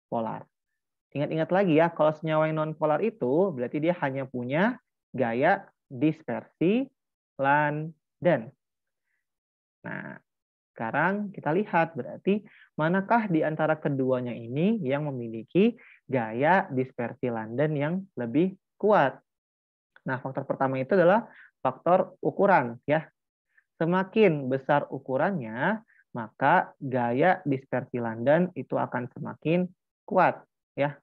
polar. Ingat-ingat lagi ya, kalau senyawa yang non polar itu berarti dia hanya punya gaya dispersi London. Nah, sekarang kita lihat berarti manakah di antara keduanya ini yang memiliki gaya dispersi London yang lebih kuat. Nah, faktor pertama itu adalah faktor ukuran, ya. Semakin besar ukurannya, maka gaya dispersi London itu akan semakin kuat, ya.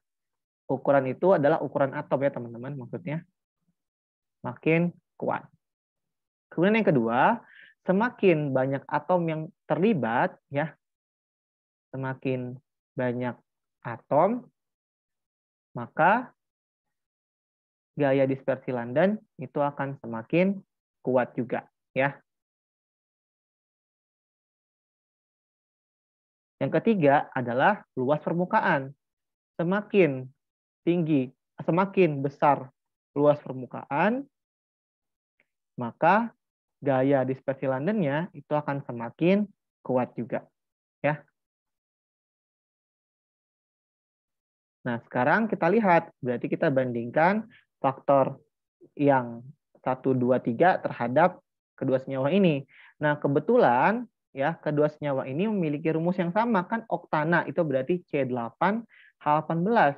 Ukuran itu adalah ukuran atom, ya teman-teman, maksudnya makin kuat. Kemudian yang kedua, semakin banyak atom yang terlibat, ya, semakin banyak atom, maka gaya dispersi London itu akan semakin kuat juga, ya. Yang ketiga adalah luas permukaan. Semakin tinggi, semakin besar luas permukaan, maka gaya dispersi London-nya itu akan semakin kuat juga, ya. Nah, sekarang kita lihat, berarti kita bandingkan faktor yang 1, 2, 3 terhadap kedua senyawa ini. Nah, kebetulan ya kedua senyawa ini memiliki rumus yang sama, kan oktana itu berarti C8H18.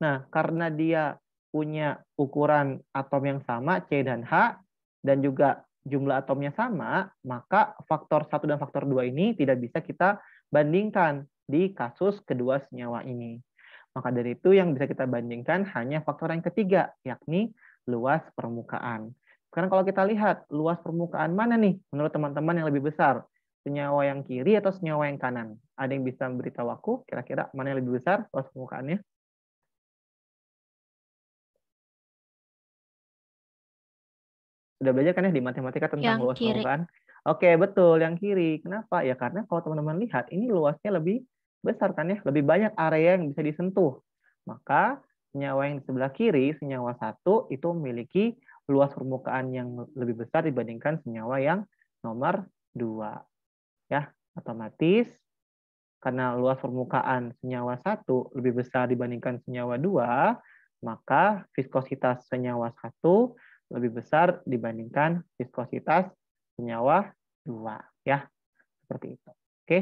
Nah, karena dia punya ukuran atom yang sama C dan H dan juga jumlah atomnya sama, maka faktor 1 dan faktor 2 ini tidak bisa kita bandingkan di kasus kedua senyawa ini. Maka dari itu yang bisa kita bandingkan hanya faktor yang ketiga, yakni luas permukaan. Sekarang kalau kita lihat luas permukaan mana nih menurut teman-teman yang lebih besar? Senyawa yang kiri atau senyawa yang kanan? Ada yang bisa memberitahu aku kira-kira mana yang lebih besar luas permukaannya? Sudah belajar kan ya di matematika tentang Yang luas kiri. permukaan? Oke, betul, yang kiri. Kenapa? Ya karena kalau teman-teman lihat, ini luasnya lebih besar kan ya, lebih banyak area yang bisa disentuh. Maka senyawa yang di sebelah kiri, senyawa 1, itu memiliki luas permukaan yang lebih besar dibandingkan senyawa yang nomor 2. Ya, otomatis karena luas permukaan senyawa 1 lebih besar dibandingkan senyawa 2, maka viskositas senyawa 1 lebih besar dibandingkan viskositas senyawa 2, ya. Seperti itu. Oke.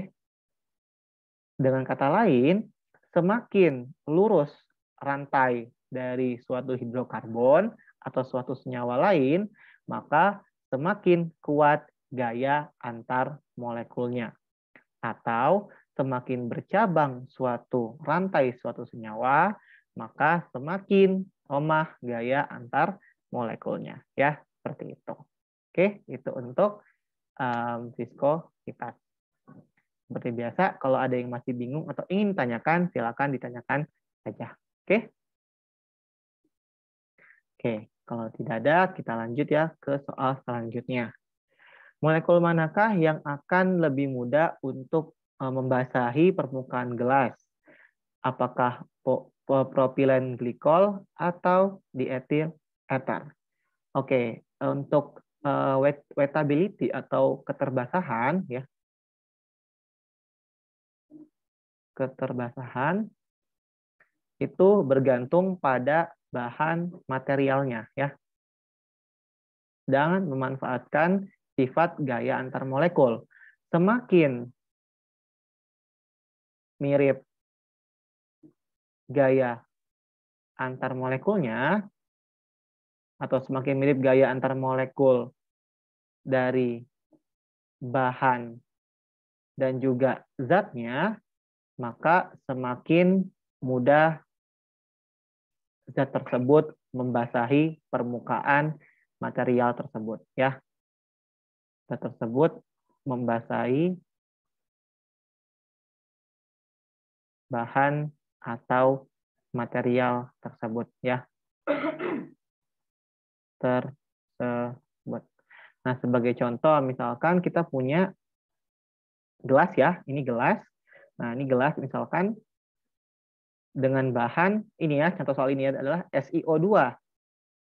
Dengan kata lain, semakin lurus rantai dari suatu hidrokarbon atau suatu senyawa lain, maka semakin kuat gaya antar molekulnya. Atau semakin bercabang suatu rantai suatu senyawa, maka semakin lemah gaya antar molekulnya, ya, seperti itu. Oke, itu untuk viskositas. Seperti biasa, kalau ada yang masih bingung atau ingin ditanyakan, silakan ditanyakan saja. Oke? Oke, kalau tidak ada, kita lanjut ya ke soal selanjutnya. Molekul manakah yang akan lebih mudah untuk membasahi permukaan gelas? Apakah propilen glikol atau dietil ether. Oke, untuk wettability atau keterbasahan ya. Keterbasahan itu bergantung pada bahan materialnya ya. Dan memanfaatkan sifat gaya antar molekul. Semakin mirip gaya antar molekulnya atau semakin mirip gaya antar molekul dari bahan dan juga zatnya, maka semakin mudah zat tersebut membasahi permukaan material tersebut ya. Zat tersebut membasahi bahan atau material tersebut ya. Tersebut. Nah, sebagai contoh misalkan kita punya gelas ya, ini gelas. Nah, ini gelas misalkan dengan bahan ini ya, contoh soal ini adalah SiO2.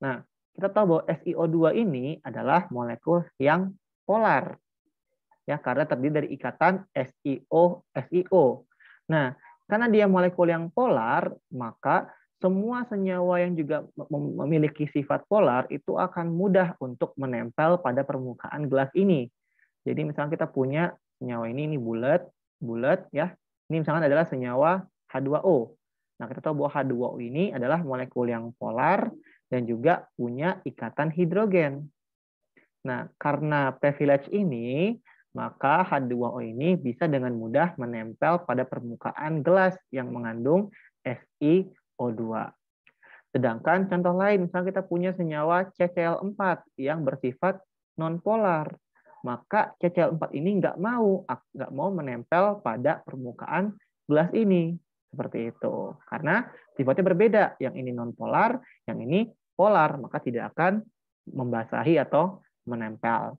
Nah, kita tahu bahwa SiO2 ini adalah molekul yang polar. Ya, karena terdiri dari ikatan SiO. Nah, karena dia molekul yang polar, maka semua senyawa yang juga memiliki sifat polar itu akan mudah untuk menempel pada permukaan gelas ini. Jadi misalnya kita punya senyawa ini bulat ya. Ini misalnya adalah senyawa H2O. Nah, kita tahu bahwa H2O ini adalah molekul yang polar dan juga punya ikatan hidrogen. Nah, karena privilege ini, maka H2O ini bisa dengan mudah menempel pada permukaan gelas yang mengandung SiO2. Sedangkan contoh lain, misalnya kita punya senyawa CCl4 yang bersifat nonpolar. Maka CCl4 ini nggak mau menempel pada permukaan gelas ini. Seperti itu. Karena sifatnya berbeda. Yang ini nonpolar, yang ini polar. Maka tidak akan membasahi atau menempel.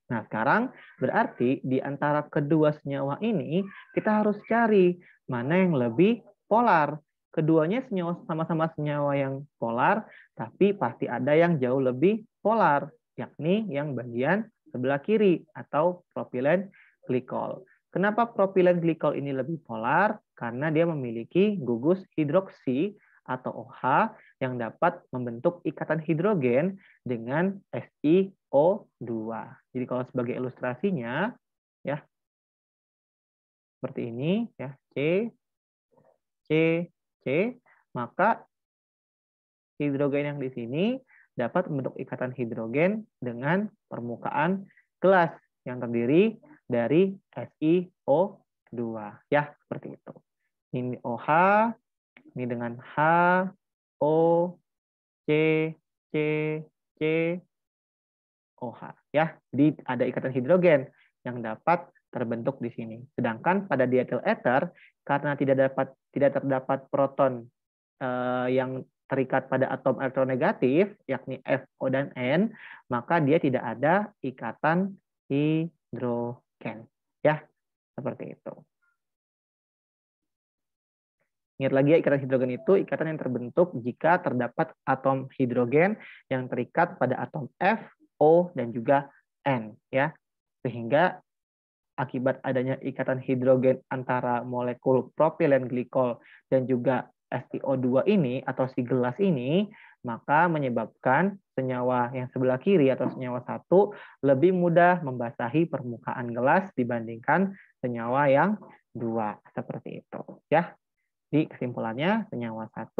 Nah, sekarang berarti di antara kedua senyawa ini kita harus cari mana yang lebih polar. Keduanya sama-sama senyawa yang polar, tapi pasti ada yang jauh lebih polar, yakni yang bagian sebelah kiri atau propilen glikol. Kenapa propilen glikol ini lebih polar? Karena dia memiliki gugus hidroksi atau OH yang dapat membentuk ikatan hidrogen dengan SiO2. Jadi kalau sebagai ilustrasinya ya seperti ini ya, C, maka hidrogen yang di sini dapat membentuk ikatan hidrogen dengan permukaan gelas yang terdiri dari SiO2 ya, seperti itu. Ini OH, ini dengan H, O, C, OH ya. Jadi ada ikatan hidrogen yang dapat terbentuk di sini. Sedangkan pada dietil ether karena tidak terdapat proton yang terikat pada atom elektronegatif yakni FO dan N, maka dia tidak ada ikatan hidrogen ya. Seperti itu. Ingat lagi ya, ikatan hidrogen itu ikatan yang terbentuk jika terdapat atom hidrogen yang terikat pada atom F, O, dan juga N. Ya. Sehingga akibat adanya ikatan hidrogen antara molekul propilen glikol dan juga SiO2 ini atau si gelas ini, maka menyebabkan senyawa yang sebelah kiri atau senyawa 1 lebih mudah membasahi permukaan gelas dibandingkan senyawa yang 2. Seperti itu. Ya. Jadi kesimpulannya senyawa 1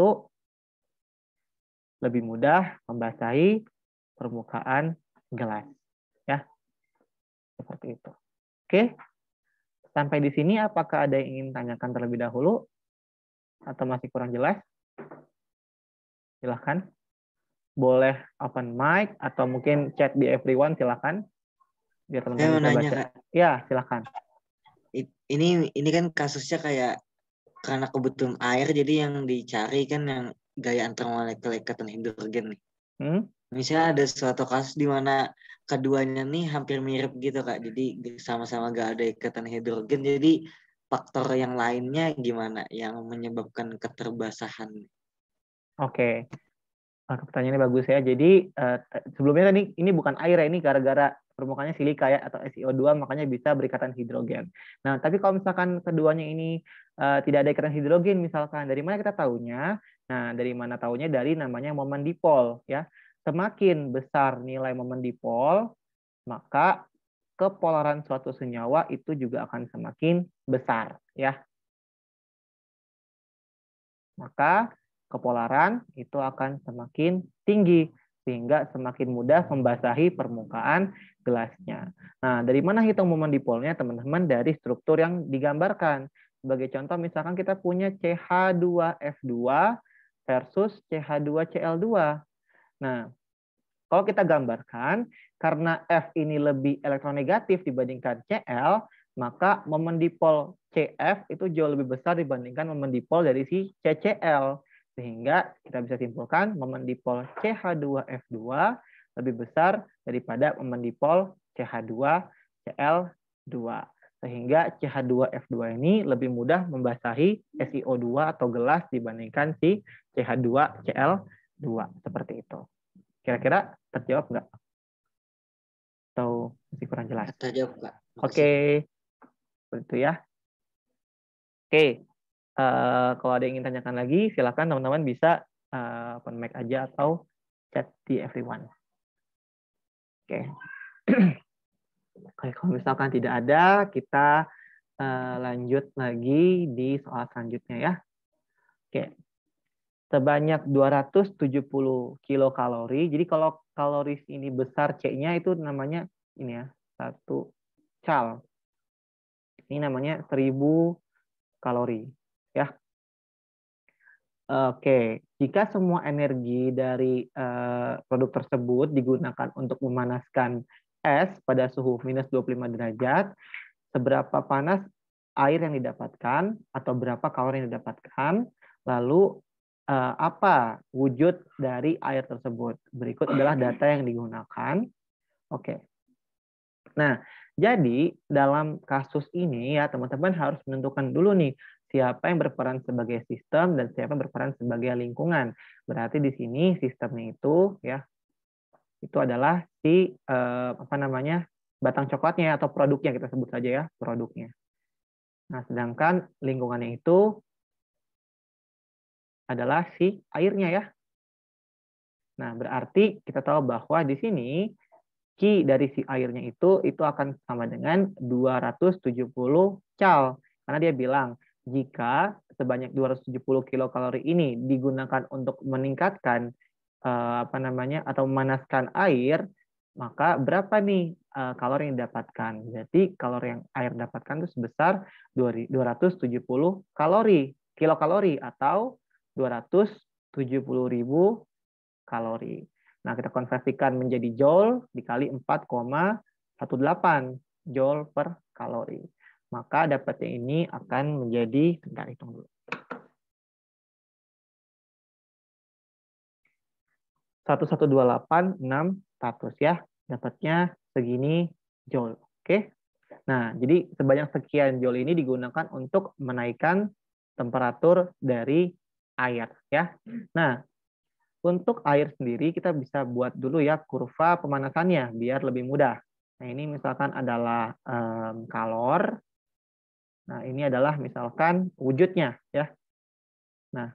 lebih mudah membasahi permukaan gelas. Ya. Seperti itu. Oke. Sampai di sini apakah ada yang ingin tanyakan terlebih dahulu? Atau masih kurang jelas? Silahkan. Boleh open mic atau mungkin chat di everyone, silahkan. Biar teman-teman bisa baca. Kak. Ya, silahkan. Ini kan kasusnya kayak karena kebutuhan air, jadi yang dicari kan yang gaya antar molekul ikatan hidrogen nih. Misalnya ada suatu kasus di mana keduanya nih hampir mirip gitu Kak, jadi sama-sama gak ada ikatan hidrogen, jadi faktor yang lainnya gimana yang menyebabkan keterbasahan? Oke. Pertanyaannya bagus ya. Jadi sebelumnya tadi ini bukan air ya, ini gara-gara permukaannya silika ya atau SiO2 makanya bisa berikatan hidrogen. Nah, tapi kalau misalkan keduanya ini tidak ada ikatan hidrogen misalkan, dari mana kita tahunya? Nah, dari mana tahunya? Dari namanya momen dipol ya. Semakin besar nilai momen dipol, maka kepolaran suatu senyawa itu juga akan semakin besar ya. Maka kepolaran itu akan semakin tinggi sehingga semakin mudah membasahi permukaan gelasnya. Nah, dari mana hitung momen dipolnya, teman-teman? Dari struktur yang digambarkan. Sebagai contoh, misalkan kita punya CH2F2 versus CH2Cl2. Nah, kalau kita gambarkan, karena F ini lebih elektronegatif dibandingkan Cl, maka momen dipol CF itu jauh lebih besar dibandingkan momen dipol dari si CCl. Sehingga kita bisa simpulkan momen dipol CH2F2 lebih besar daripada momen dipol CH2Cl2. Sehingga CH2F2 ini lebih mudah membasahi SiO2 atau gelas dibandingkan si CH2Cl2. Seperti itu. Kira-kira terjawab nggak? Atau masih kurang jelas? Terjawab, Kak. Oke. Begitu ya. Oke. Kalau ada yang ingin tanyakan lagi, silakan teman-teman bisa open mic aja atau chat di everyone. Oke. Oke, kalau misalkan tidak ada, kita lanjut lagi di soal selanjutnya ya. Oke. Sebanyak 270 kilokalori. Jadi kalau kaloris ini besar C-nya itu namanya ini ya, 1 cal. Ini namanya 1000 kalori ya. Oke, jika semua energi dari produk tersebut digunakan untuk memanaskan es pada suhu minus 25 derajat, seberapa panas air yang didapatkan atau berapa kalori yang didapatkan, lalu apa wujud dari air tersebut. Berikut adalah data yang digunakan. Oke. Nah, jadi dalam kasus ini ya teman-teman harus menentukan dulu nih siapa yang berperan sebagai sistem dan siapa yang berperan sebagai lingkungan. Berarti di sini sistemnya itu ya itu adalah si batang coklatnya atau produknya, kita sebut saja ya produknya. Nah, sedangkan lingkungannya itu adalah si airnya ya. Nah, berarti kita tahu bahwa di sini Q dari si airnya itu akan sama dengan 270 cal. Karena dia bilang, jika sebanyak 270 kilokalori ini digunakan untuk meningkatkan atau memanaskan air, maka berapa nih kalori yang didapatkan? Jadi kalori yang air dapatkan itu sebesar 270 kilokalori atau 270.000 kalori. Nah, kita konversikan menjadi joule dikali 4,18 joule per kalori. Maka dapatnya ini akan menjadi, bentar hitung dulu. 1128.600 ya. Dapatnya segini joule. Oke. Nah, jadi sebanyak sekian joule ini digunakan untuk menaikkan temperatur dari air ya. Nah, untuk air sendiri kita bisa buat dulu ya kurva pemanasannya biar lebih mudah. Nah, ini misalkan adalah kalor. Nah, ini adalah misalkan wujudnya ya. Nah,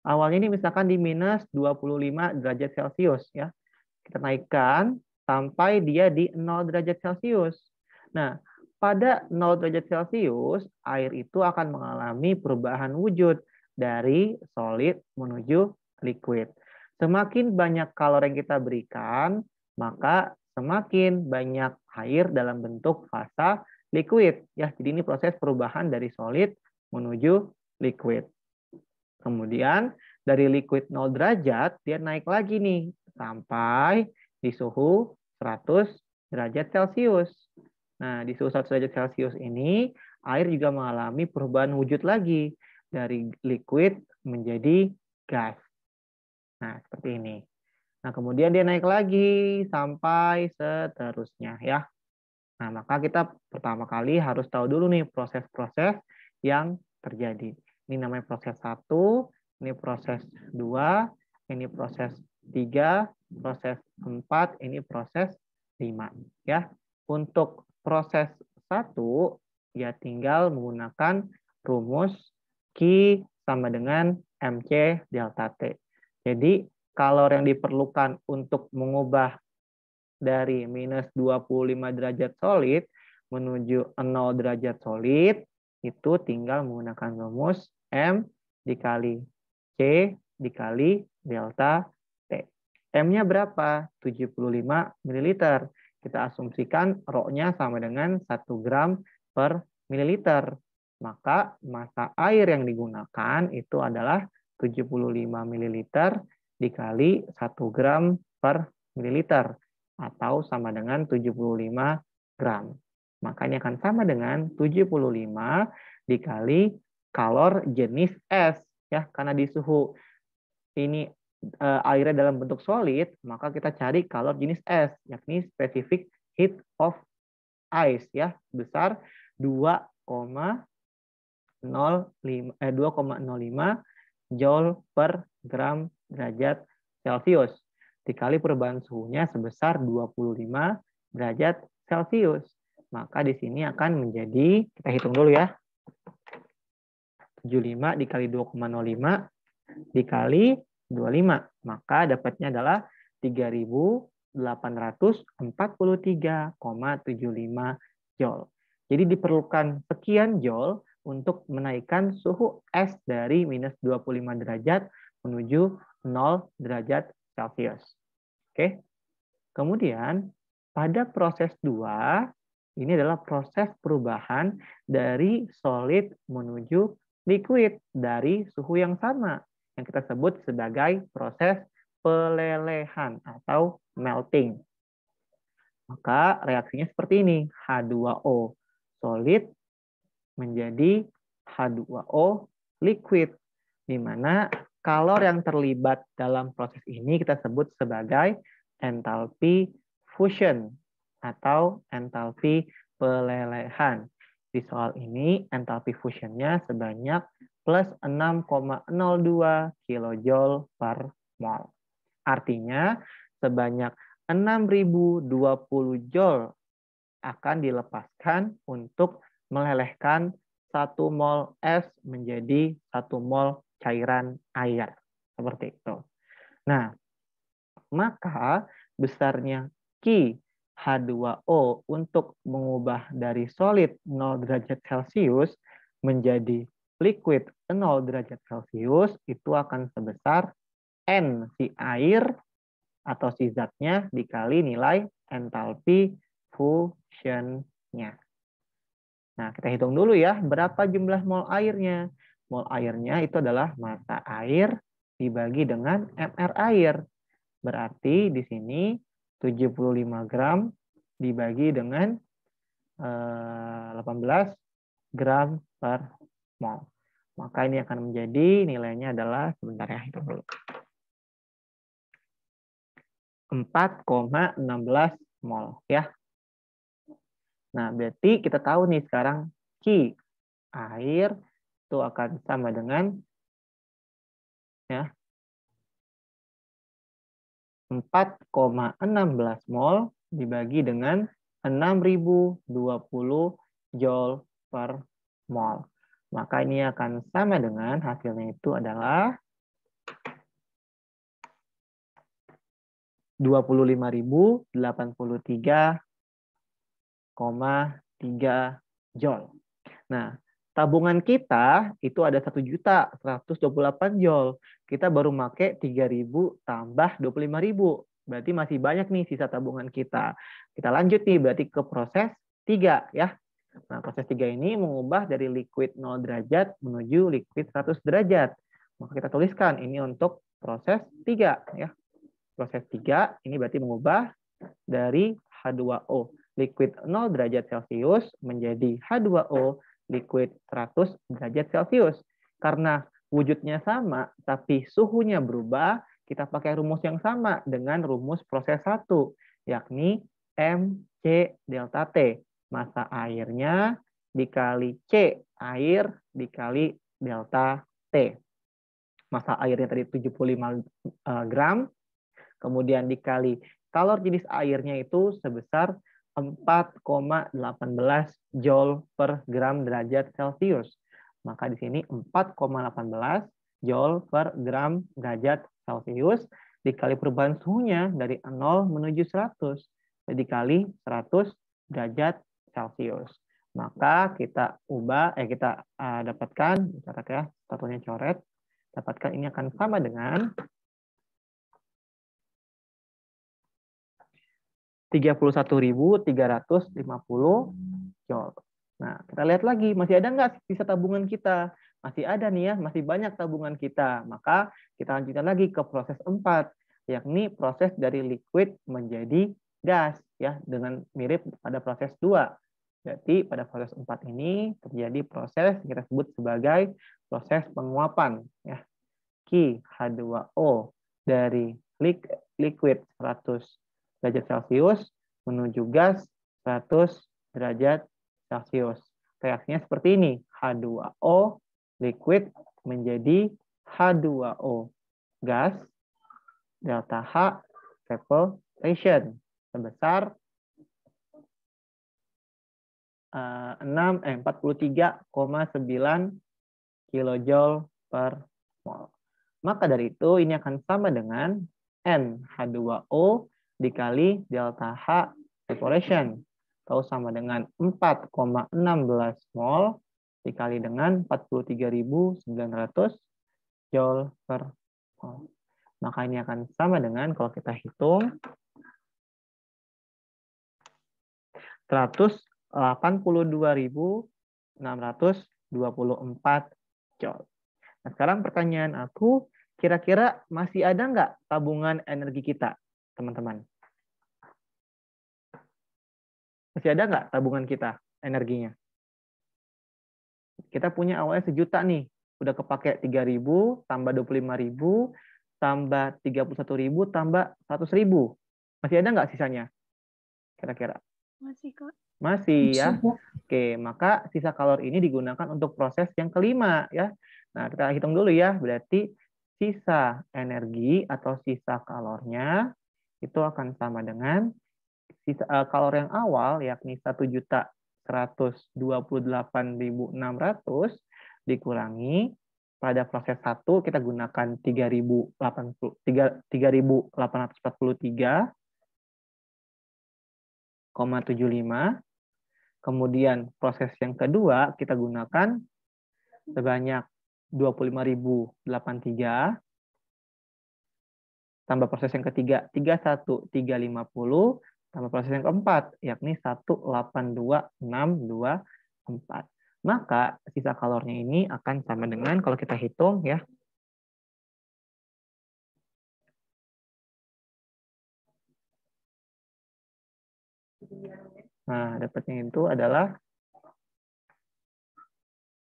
awalnya ini misalkan di minus 25 derajat Celcius ya. Kita naikkan sampai dia di 0 derajat Celcius. Nah, pada 0 derajat Celcius, air itu akan mengalami perubahan wujud dari solid menuju liquid. Semakin banyak kalori yang kita berikan, maka semakin banyak air dalam bentuk fasa liquid. Ya, jadi ini proses perubahan dari solid menuju liquid. Kemudian dari liquid 0 derajat, dia naik lagi nih sampai di suhu 100 derajat Celcius. Nah, di suhu 100 derajat Celcius ini, air juga mengalami perubahan wujud lagi dari liquid menjadi gas. Nah, seperti ini. Nah, kemudian dia naik lagi sampai seterusnya ya. Nah, maka kita pertama kali harus tahu dulu nih proses-proses yang terjadi. Ini namanya proses 1, ini proses 2, ini proses 3, proses 4, ini proses 5. Ya. Untuk proses 1, ya tinggal menggunakan rumus Q sama dengan MC delta T. Jadi, kalor yang diperlukan untuk mengubah dari minus 25 derajat solid menuju 0 derajat solid, itu tinggal menggunakan rumus M dikali C dikali delta T. M-nya berapa? 75 ml. Kita asumsikan rho-nya sama dengan 1 gram per mililiter. Maka massa air yang digunakan itu adalah 75 ml dikali 1 gram per mililiter, atau sama dengan 75 gram. Maka ini akan sama dengan 75 dikali kalor jenis es. Ya, karena di suhu ini airnya dalam bentuk solid, maka kita cari kalor jenis es, yakni specific heat of ice, ya, sebesar 2,05 joule per gram derajat Celcius. Dikali perubahan suhunya sebesar 25 derajat Celcius. Maka di sini akan menjadi, kita hitung dulu ya, 75 dikali 2,05 dikali 25. Maka dapatnya adalah 3.843,75 joule. Jadi diperlukan sekian joule untuk menaikkan suhu es dari minus 25 derajat menuju 0 derajat Celcius. Oke. Kemudian pada proses 2, ini adalah proses perubahan dari solid menuju liquid dari suhu yang sama, yang kita sebut sebagai proses pelelehan atau melting. Maka reaksinya seperti ini, H2O solid menjadi H2O liquid, di mana kalor yang terlibat dalam proses ini kita sebut sebagai entalpi fusion atau entalpi pelelehan. Di soal ini entalpi fusionnya sebanyak plus 6,02 kilojoule per mol. Artinya sebanyak 6.020 joule akan dilepaskan untuk melelehkan 1 mol es menjadi 1 mol cairan air. Seperti itu. Nah, maka besarnya Q H2O untuk mengubah dari solid 0 derajat Celcius menjadi liquid 0 derajat Celcius itu akan sebesar N si air atau si zatnya dikali nilai entalpi fusionnya. Nah, kita hitung dulu ya, berapa jumlah mol airnya. Mol airnya itu adalah massa air dibagi dengan mR air. Berarti di sini 75 gram dibagi dengan 18 gram per mol. Maka ini akan menjadi nilainya adalah, sebentar ya, hitung dulu. 4,16 mol ya. Nah, berarti kita tahu nih sekarang Q air itu akan sama dengan ya 4,16 mol dibagi dengan 6.020 joule per mol. Maka ini akan sama dengan hasilnya itu adalah 25.083,3 joule. Nah, tabungan kita itu ada 1.128 joule. Kita baru pakai 3.000 tambah 25.000. Berarti masih banyak nih sisa tabungan kita. Kita lanjut nih berarti ke proses 3 ya. Nah, proses 3 ini mengubah dari liquid 0 derajat menuju liquid 100 derajat. Maka kita tuliskan ini untuk proses 3 ya. Proses 3 ini berarti mengubah dari H2O liquid 0 derajat Celcius menjadi H2O liquid 100 derajat Celcius. Karena wujudnya sama, tapi suhunya berubah, kita pakai rumus yang sama dengan rumus proses 1, yakni MC delta T. massa airnya dikali C, air dikali delta T. Massa airnya tadi 75 gram, kemudian dikali kalor jenis airnya itu sebesar 4,18 Joule per gram derajat Celcius. Maka di sini 4,18 Joule per gram derajat Celcius dikali perubahan suhunya dari 0 menuju 100 dikali 100 derajat Celcius. Maka kita kita dapatkan, catat ya, satunya coret, dapatkan ini akan sama dengan 31.350 Joule. Nah, kita lihat lagi, masih ada nggak sisa tabungan kita? Masih ada nih ya, masih banyak tabungan kita. Maka kita lanjutkan lagi ke proses 4, yakni proses dari liquid menjadi gas, ya, dengan mirip pada proses 2. Berarti pada proses 4 ini terjadi proses yang kita sebut sebagai proses penguapan, ya. Q H2O dari liquid 100 derajat Celcius menuju gas 100 derajat Celcius. Reaksinya seperti ini, H2O liquid menjadi H2O gas, delta H evaporation sebesar 43,9 kilojoule per mol. Maka dari itu ini akan sama dengan N H2O dikali delta H evaporation, atau sama dengan 4,16 mol dikali dengan 43.900 joule per mol. Maka ini akan sama dengan, kalau kita hitung, 182.624 joule. Nah, sekarang pertanyaan aku, kira-kira masih ada nggak tabungan energi kita, teman-teman? Masih ada nggak tabungan kita energinya? Kita punya awalnya 1 juta nih, udah kepake 3.000, tambah 25.000, tambah 31.000, tambah 100.000. Masih ada nggak sisanya? Kira-kira? Masih, Kak. Masih ya. Oke, maka sisa kalor ini digunakan untuk proses yang kelima ya. Nah, kita hitung dulu ya. Berarti sisa energi atau sisa kalornya itu akan sama dengan sisa kalor yang awal, yakni 1.128.600 dikurangi pada proses 1 kita gunakan 3.843,75. Kemudian proses yang kedua kita gunakan sebanyak 25.083. Tambah proses yang ketiga 31.350. Tambah proses yang keempat yakni 182.624. Maka sisa kalornya ini akan sama dengan, kalau kita hitung ya, nah, dapatnya itu adalah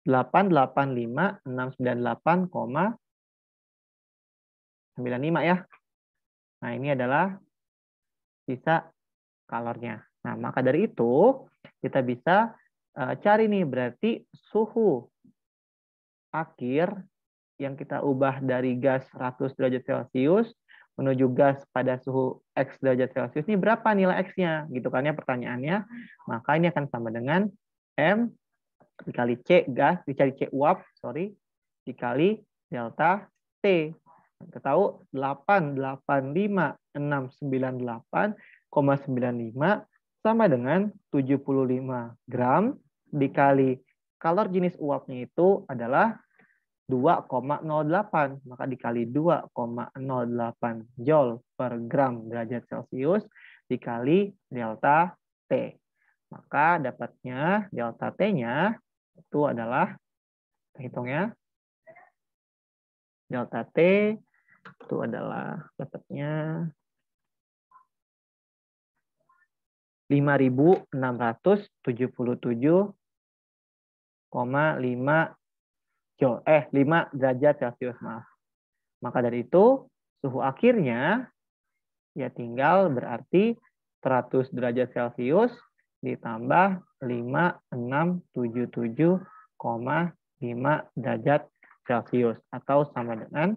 885.698,95 ya. Nah, ini adalah sisa kalornya. Nah, maka dari itu kita bisa cari nih, berarti suhu akhir yang kita ubah dari gas 100 derajat Celcius menuju gas pada suhu X derajat Celcius ini berapa nilai X-nya? Gitu kan ya pertanyaannya. Maka ini akan sama dengan M dikali C gas, dicari C uap, dikali delta T. Kita tahu 885.698,95 sama dengan 75 gram dikali kalor jenis uapnya itu adalah 2,08. Maka dikali 2,08 joule per gram derajat Celcius dikali delta T. Maka dapatnya delta T-nya itu adalah, hitungnya, delta T itu adalah dapatnya 5.677,5 5 derajat Celcius, maaf. Maka dari itu suhu akhirnya ya tinggal berarti 100 derajat Celcius ditambah 5677,5 derajat Celcius atau sama dengan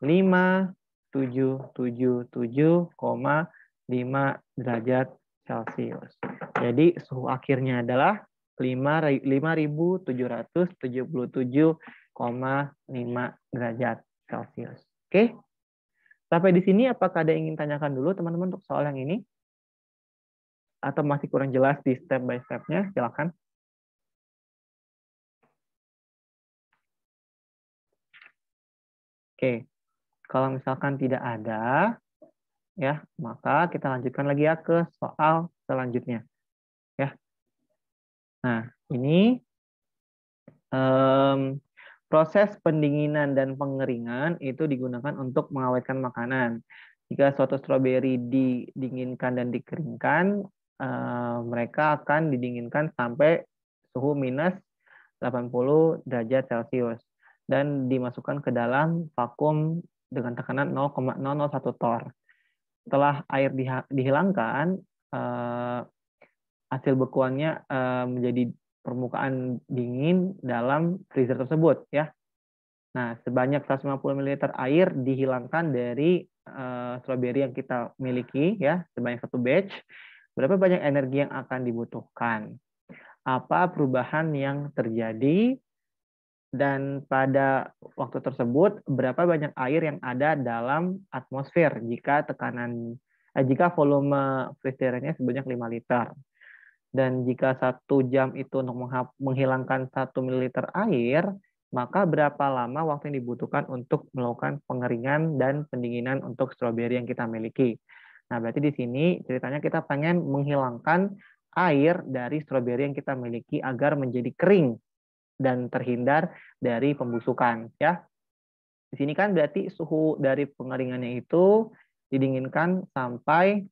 5777,5 derajat Celcius. Jadi suhu akhirnya adalah 5777,5 derajat Celcius. Oke? Sampai di sini apakah ada yang ingin tanyakan dulu teman-teman untuk soal yang ini? Atau masih kurang jelas di step by step-nya? Silakan. Oke. Kalau misalkan tidak ada, ya, maka kita lanjutkan lagi ya ke soal selanjutnya. Ya. Nah, ini proses pendinginan dan pengeringan itu digunakan untuk mengawetkan makanan. Jika suatu stroberi didinginkan dan dikeringkan, mereka akan didinginkan sampai suhu minus 80 derajat Celcius dan dimasukkan ke dalam vakum dengan tekanan 0,001 torr. Setelah air dihilangkan, hasil bekuannya menjadi permukaan dingin dalam freezer tersebut, ya. Nah, sebanyak 150 ml air dihilangkan dari stroberi yang kita miliki, ya, sebanyak satu batch. Berapa banyak energi yang akan dibutuhkan? Apa perubahan yang terjadi? Dan pada waktu tersebut, berapa banyak air yang ada dalam atmosfer jika volume freezernya sebanyak 5 liter? Dan jika 1 jam itu untuk menghilangkan 1 ml air, maka berapa lama waktu yang dibutuhkan untuk melakukan pengeringan dan pendinginan untuk stroberi yang kita miliki? Nah, berarti di sini ceritanya kita pengen menghilangkan air dari stroberi yang kita miliki agar menjadi kering dan terhindar dari pembusukan, ya. Di sini kan berarti suhu dari pengeringannya itu didinginkan sampai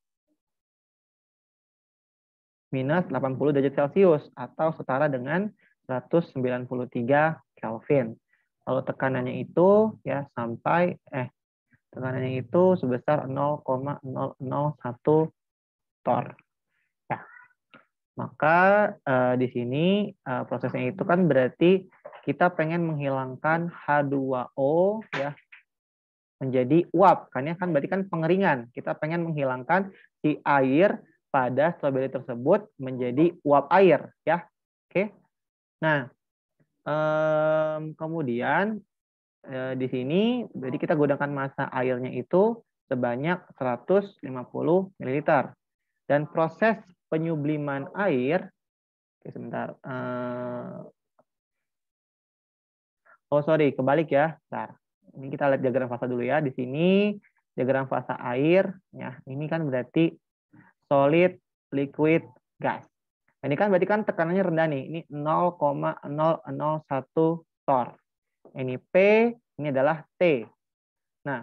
minus 80 derajat Celcius atau setara dengan 193 Kelvin. Lalu tekanannya itu ya tekanannya itu sebesar 0,001 torr. Ya. Maka di sini prosesnya itu kan berarti kita pengen menghilangkan H2O ya menjadi uap. Kan ya kan berarti kan pengeringan. Kita pengen menghilangkan si air pada stroberi tersebut menjadi uap air ya. Oke. Nah, kemudian di sini jadi kita gunakan massa airnya itu sebanyak 150 ml. Dan proses penyubliman air, oke, sebentar. Kebalik ya. Bentar. Ini kita lihat diagram fasa dulu ya. Di sini diagram fasa air, ya ini kan berarti solid, liquid, gas. Ini kan berarti kan tekanannya rendah nih. Ini 0,001 torr. Ini P, ini adalah T. Nah,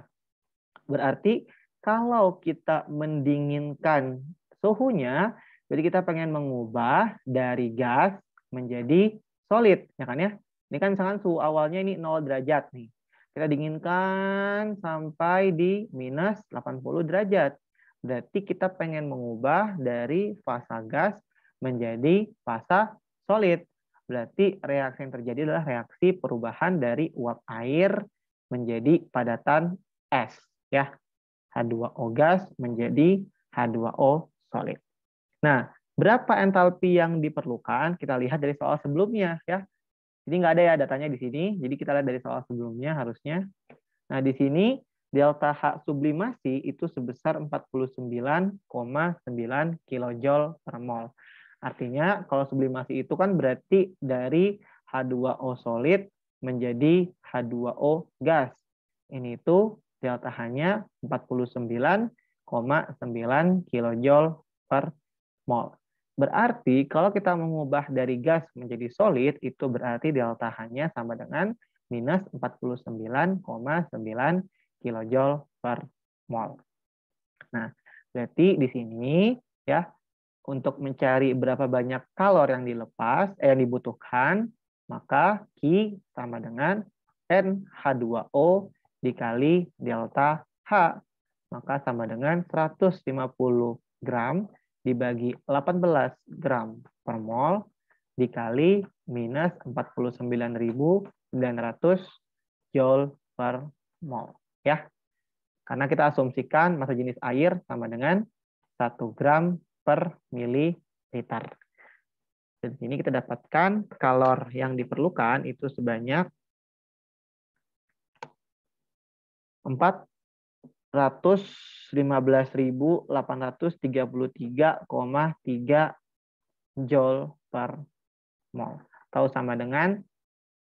berarti kalau kita mendinginkan suhunya, jadi kita pengen mengubah dari gas menjadi solid, ya kan ya? Ini kan misalkan suhu awalnya ini 0 derajat nih. Kita dinginkan sampai di minus 80 derajat. Berarti kita pengen mengubah dari fasa gas menjadi fasa solid. Berarti reaksi yang terjadi adalah reaksi perubahan dari uap air menjadi padatan es, ya. H2O gas menjadi H2O solid. Nah, berapa entalpi yang diperlukan? Kita lihat dari soal sebelumnya, ya. Jadi nggak ada ya datanya di sini. Jadi kita lihat dari soal sebelumnya harusnya. Nah, di sini delta H sublimasi itu sebesar 49,9 kJ per mol. Artinya kalau sublimasi itu kan berarti dari H2O solid menjadi H2O gas. Ini itu delta H-nya 49,9 kJ per mol. Berarti kalau kita mengubah dari gas menjadi solid, itu berarti delta H-nya sama dengan minus 49,9 kJ per mol. Nah, berarti di sini ya untuk mencari berapa banyak kalor yang yang dibutuhkan, maka Q sama dengan NH2O dikali delta H. Maka sama dengan 150 gram dibagi 18 gram per mol dikali minus 49.900 joule per mol. Ya. Karena kita asumsikan massa jenis air sama dengan 1 gram per mililiter. Dan sini kita dapatkan kalor yang diperlukan itu sebanyak 415.833,3 joule per mol. Atau sama dengan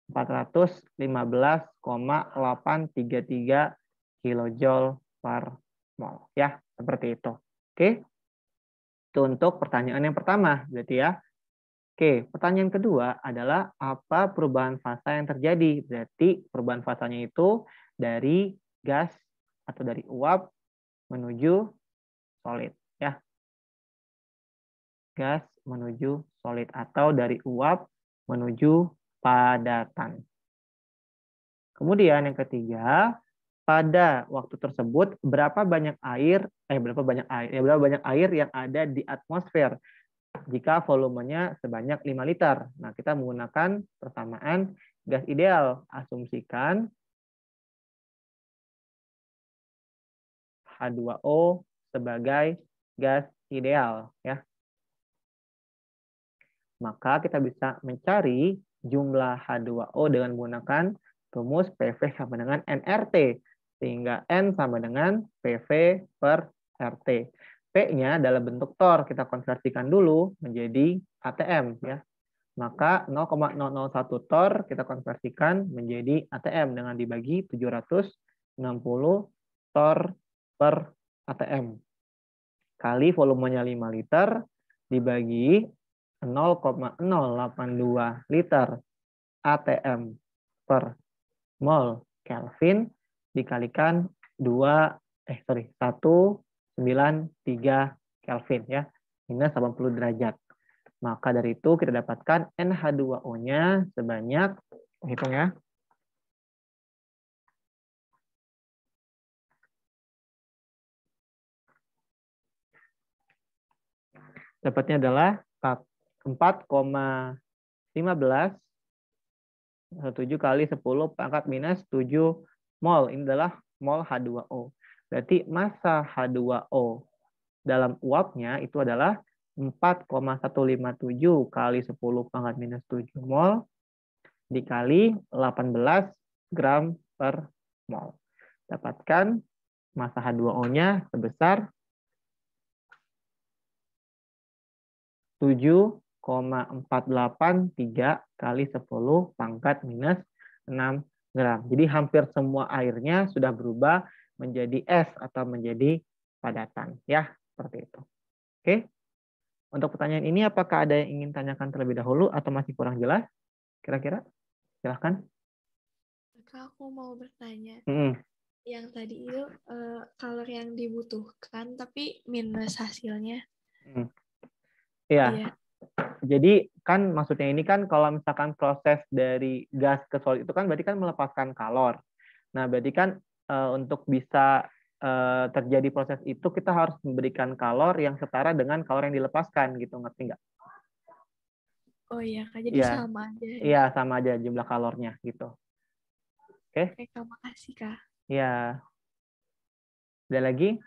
415,833 kilojoule per mol. Ya, seperti itu. Oke. Itu untuk pertanyaan yang pertama, berarti ya. Oke, pertanyaan kedua adalah apa perubahan fasa yang terjadi? Berarti perubahan fasanya itu dari gas atau dari uap menuju solid, ya. Gas menuju solid atau dari uap menuju padatan. Kemudian yang ketiga, pada waktu tersebut berapa banyak air yang ada di atmosfer jika volumenya sebanyak 5 liter. Nah, kita menggunakan persamaan gas ideal. Asumsikan H2O sebagai gas ideal, ya. Maka kita bisa mencari jumlah H2O dengan menggunakan rumus PV sama dengan nRT. Sehingga N sama dengan PV per RT. P-nya dalam bentuk TOR. Kita konversikan dulu menjadi ATM. Ya. Maka 0,001 TOR kita konversikan menjadi ATM dengan dibagi 760 TOR per ATM. Kali volumenya 5 liter dibagi 0,082 liter ATM per mol Kelvin dikalikan 193 Kelvin ya, minus 80 derajat. Maka dari itu kita dapatkan NH2O-nya sebanyak, hitung ya, dapatnya adalah 4,15 17 kali 10 pangkat minus 7 mol. Ini adalah mol H2O. Berarti massa H2O dalam uapnya itu adalah 4,157 kali 10 pangkat minus 7 mol dikali 18 gram per mol. Dapatkan massa H2O-nya sebesar 7,483 kali 10 pangkat minus 6 gram. Jadi hampir semua airnya sudah berubah menjadi es atau menjadi padatan. Ya, seperti itu. Oke. Untuk pertanyaan ini apakah ada yang ingin tanyakan terlebih dahulu atau masih kurang jelas? Kira-kira? Silahkan. Kak, aku mau bertanya. Hmm. Yang tadi itu kalori yang dibutuhkan tapi minus hasilnya. Iya. Jadi kan maksudnya ini kan kalau misalkan proses dari gas ke solid itu kan berarti kan melepaskan kalor. Nah, berarti kan untuk bisa terjadi proses itu kita harus memberikan kalor yang setara dengan kalor yang dilepaskan gitu, ngerti nggak? Oh iya, Kak. Jadi ya. sama aja. Iya, sama aja jumlah kalornya gitu. Oke? Oke, Kak, makasih, Kak. Iya. Ada lagi?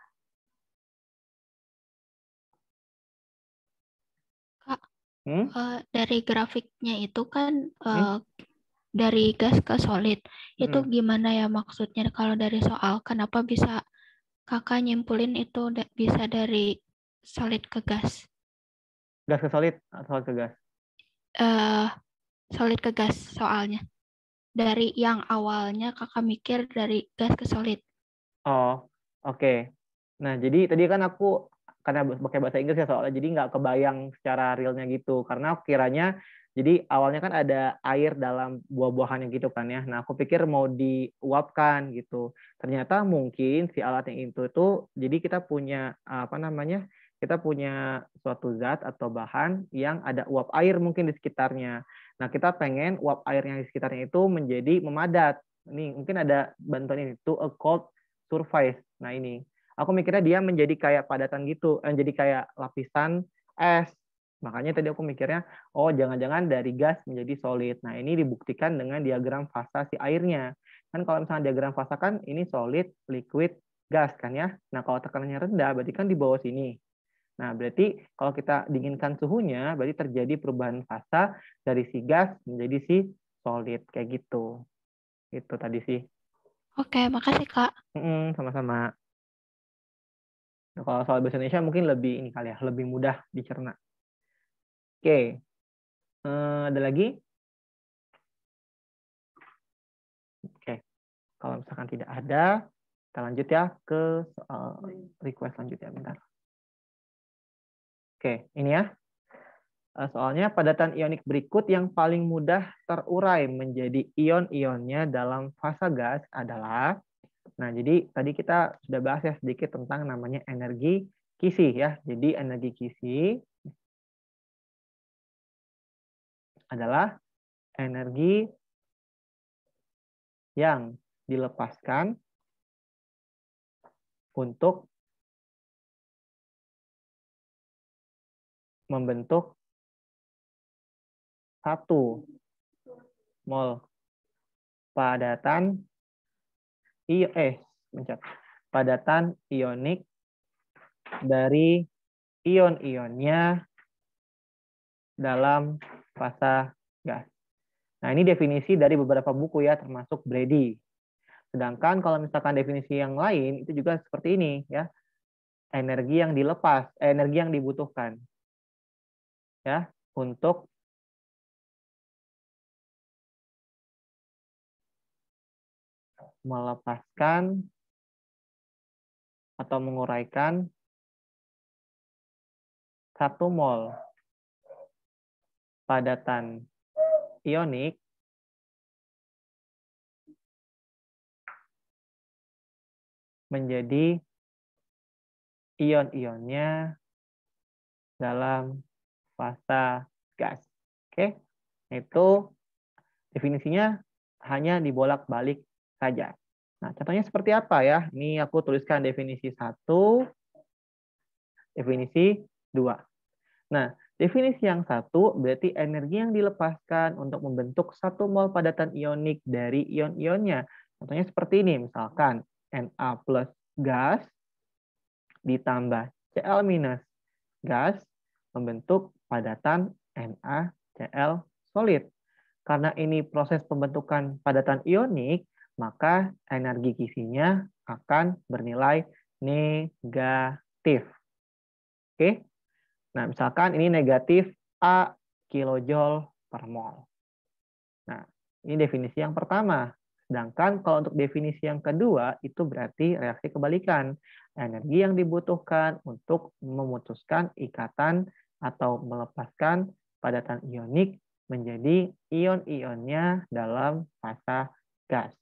Kak, dari grafiknya itu kan dari gas ke solid. Itu gimana ya maksudnya kalau dari soal? Kenapa bisa Kakak nyimpulin itu bisa dari solid ke gas? Gas ke solid atau solid ke gas? Solid ke gas soalnya. Dari yang awalnya Kakak mikir dari gas ke solid. Oh, oke. Nah, jadi tadi kan aku karena pakai bahasa Inggris ya soalnya, jadi nggak kebayang secara realnya gitu. Karena aku kiranya, jadi awalnya kan ada air dalam buah-buahannya gitu kan ya. Nah, aku pikir mau diuapkan gitu. Ternyata mungkin si alat yang itu tuh, jadi kita punya kita punya suatu zat atau bahan yang ada uap air mungkin di sekitarnya. Nah, kita pengen uap air yang di sekitarnya itu menjadi memadat. Nih, mungkin ada bantuan ini, to a cold surface. Nah, ini Aku mikirnya dia menjadi kayak padatan gitu, jadi kayak lapisan es. Makanya tadi aku mikirnya, oh jangan-jangan dari gas menjadi solid. Nah ini dibuktikan dengan diagram fasa si airnya. Kan kalau misalnya diagram fasa kan ini solid, liquid, gas kan ya. Nah kalau tekanannya rendah berarti kan di bawah sini. Nah berarti kalau kita dinginkan suhunya, berarti terjadi perubahan fasa dari si gas menjadi si solid kayak gitu. Itu tadi sih. Oke, makasih Kak. Sama-sama. Nah, kalau soal bahasa Indonesia mungkin lebih ini kali ya, lebih mudah dicerna. Oke, ada lagi? Oke, kalau misalkan tidak ada, kita lanjut ya ke soal request selanjutnya. Bentar. Oke, ini ya. Soalnya padatan ionik berikut yang paling mudah terurai menjadi ion-ionnya dalam fasa gas adalah, nah jadi tadi kita sudah bahas ya sedikit tentang namanya energi Kisi ya. Jadi energi Kisi adalah energi yang dilepaskan untuk membentuk 1 mol padatan padatan ionik dari ion-ionnya dalam fasa gas. Nah, ini definisi dari beberapa buku ya, termasuk Brady. Sedangkan kalau misalkan definisi yang lain, itu juga seperti ini ya. Energi yang dilepas, energi yang dibutuhkan ya untuk melepaskan atau menguraikan 1 mol padatan ionik menjadi ion-ionnya dalam fasa gas. Oke, itu definisinya hanya dibolak-balik saja. Nah, contohnya seperti apa ya? Ini aku tuliskan definisi 1, definisi 2. Nah, definisi yang 1 berarti energi yang dilepaskan untuk membentuk 1 mol padatan ionik dari ion-ionnya. Contohnya seperti ini, misalkan Na plus gas ditambah Cl minus gas membentuk padatan NaCl solid. Karena ini proses pembentukan padatan ionik, maka energi kisinya akan bernilai negatif. Oke. Nah, misalkan ini negatif A kilojoule per mol. Nah, ini definisi yang pertama. Sedangkan kalau untuk definisi yang kedua, itu berarti reaksi kebalikan. Energi yang dibutuhkan untuk memutuskan ikatan atau melepaskan padatan ionik menjadi ion-ionnya dalam fasa gas.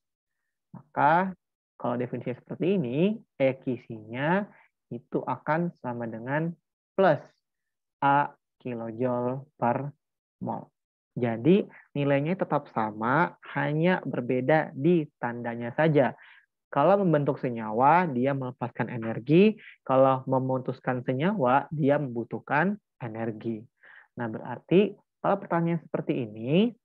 Maka kalau definisi seperti ini, kisinya itu akan sama dengan plus A kilojoule per mol. Jadi nilainya tetap sama, hanya berbeda di tandanya saja. Kalau membentuk senyawa, dia melepaskan energi. Kalau memutuskan senyawa, dia membutuhkan energi. Nah, berarti kalau pertanyaan seperti ini,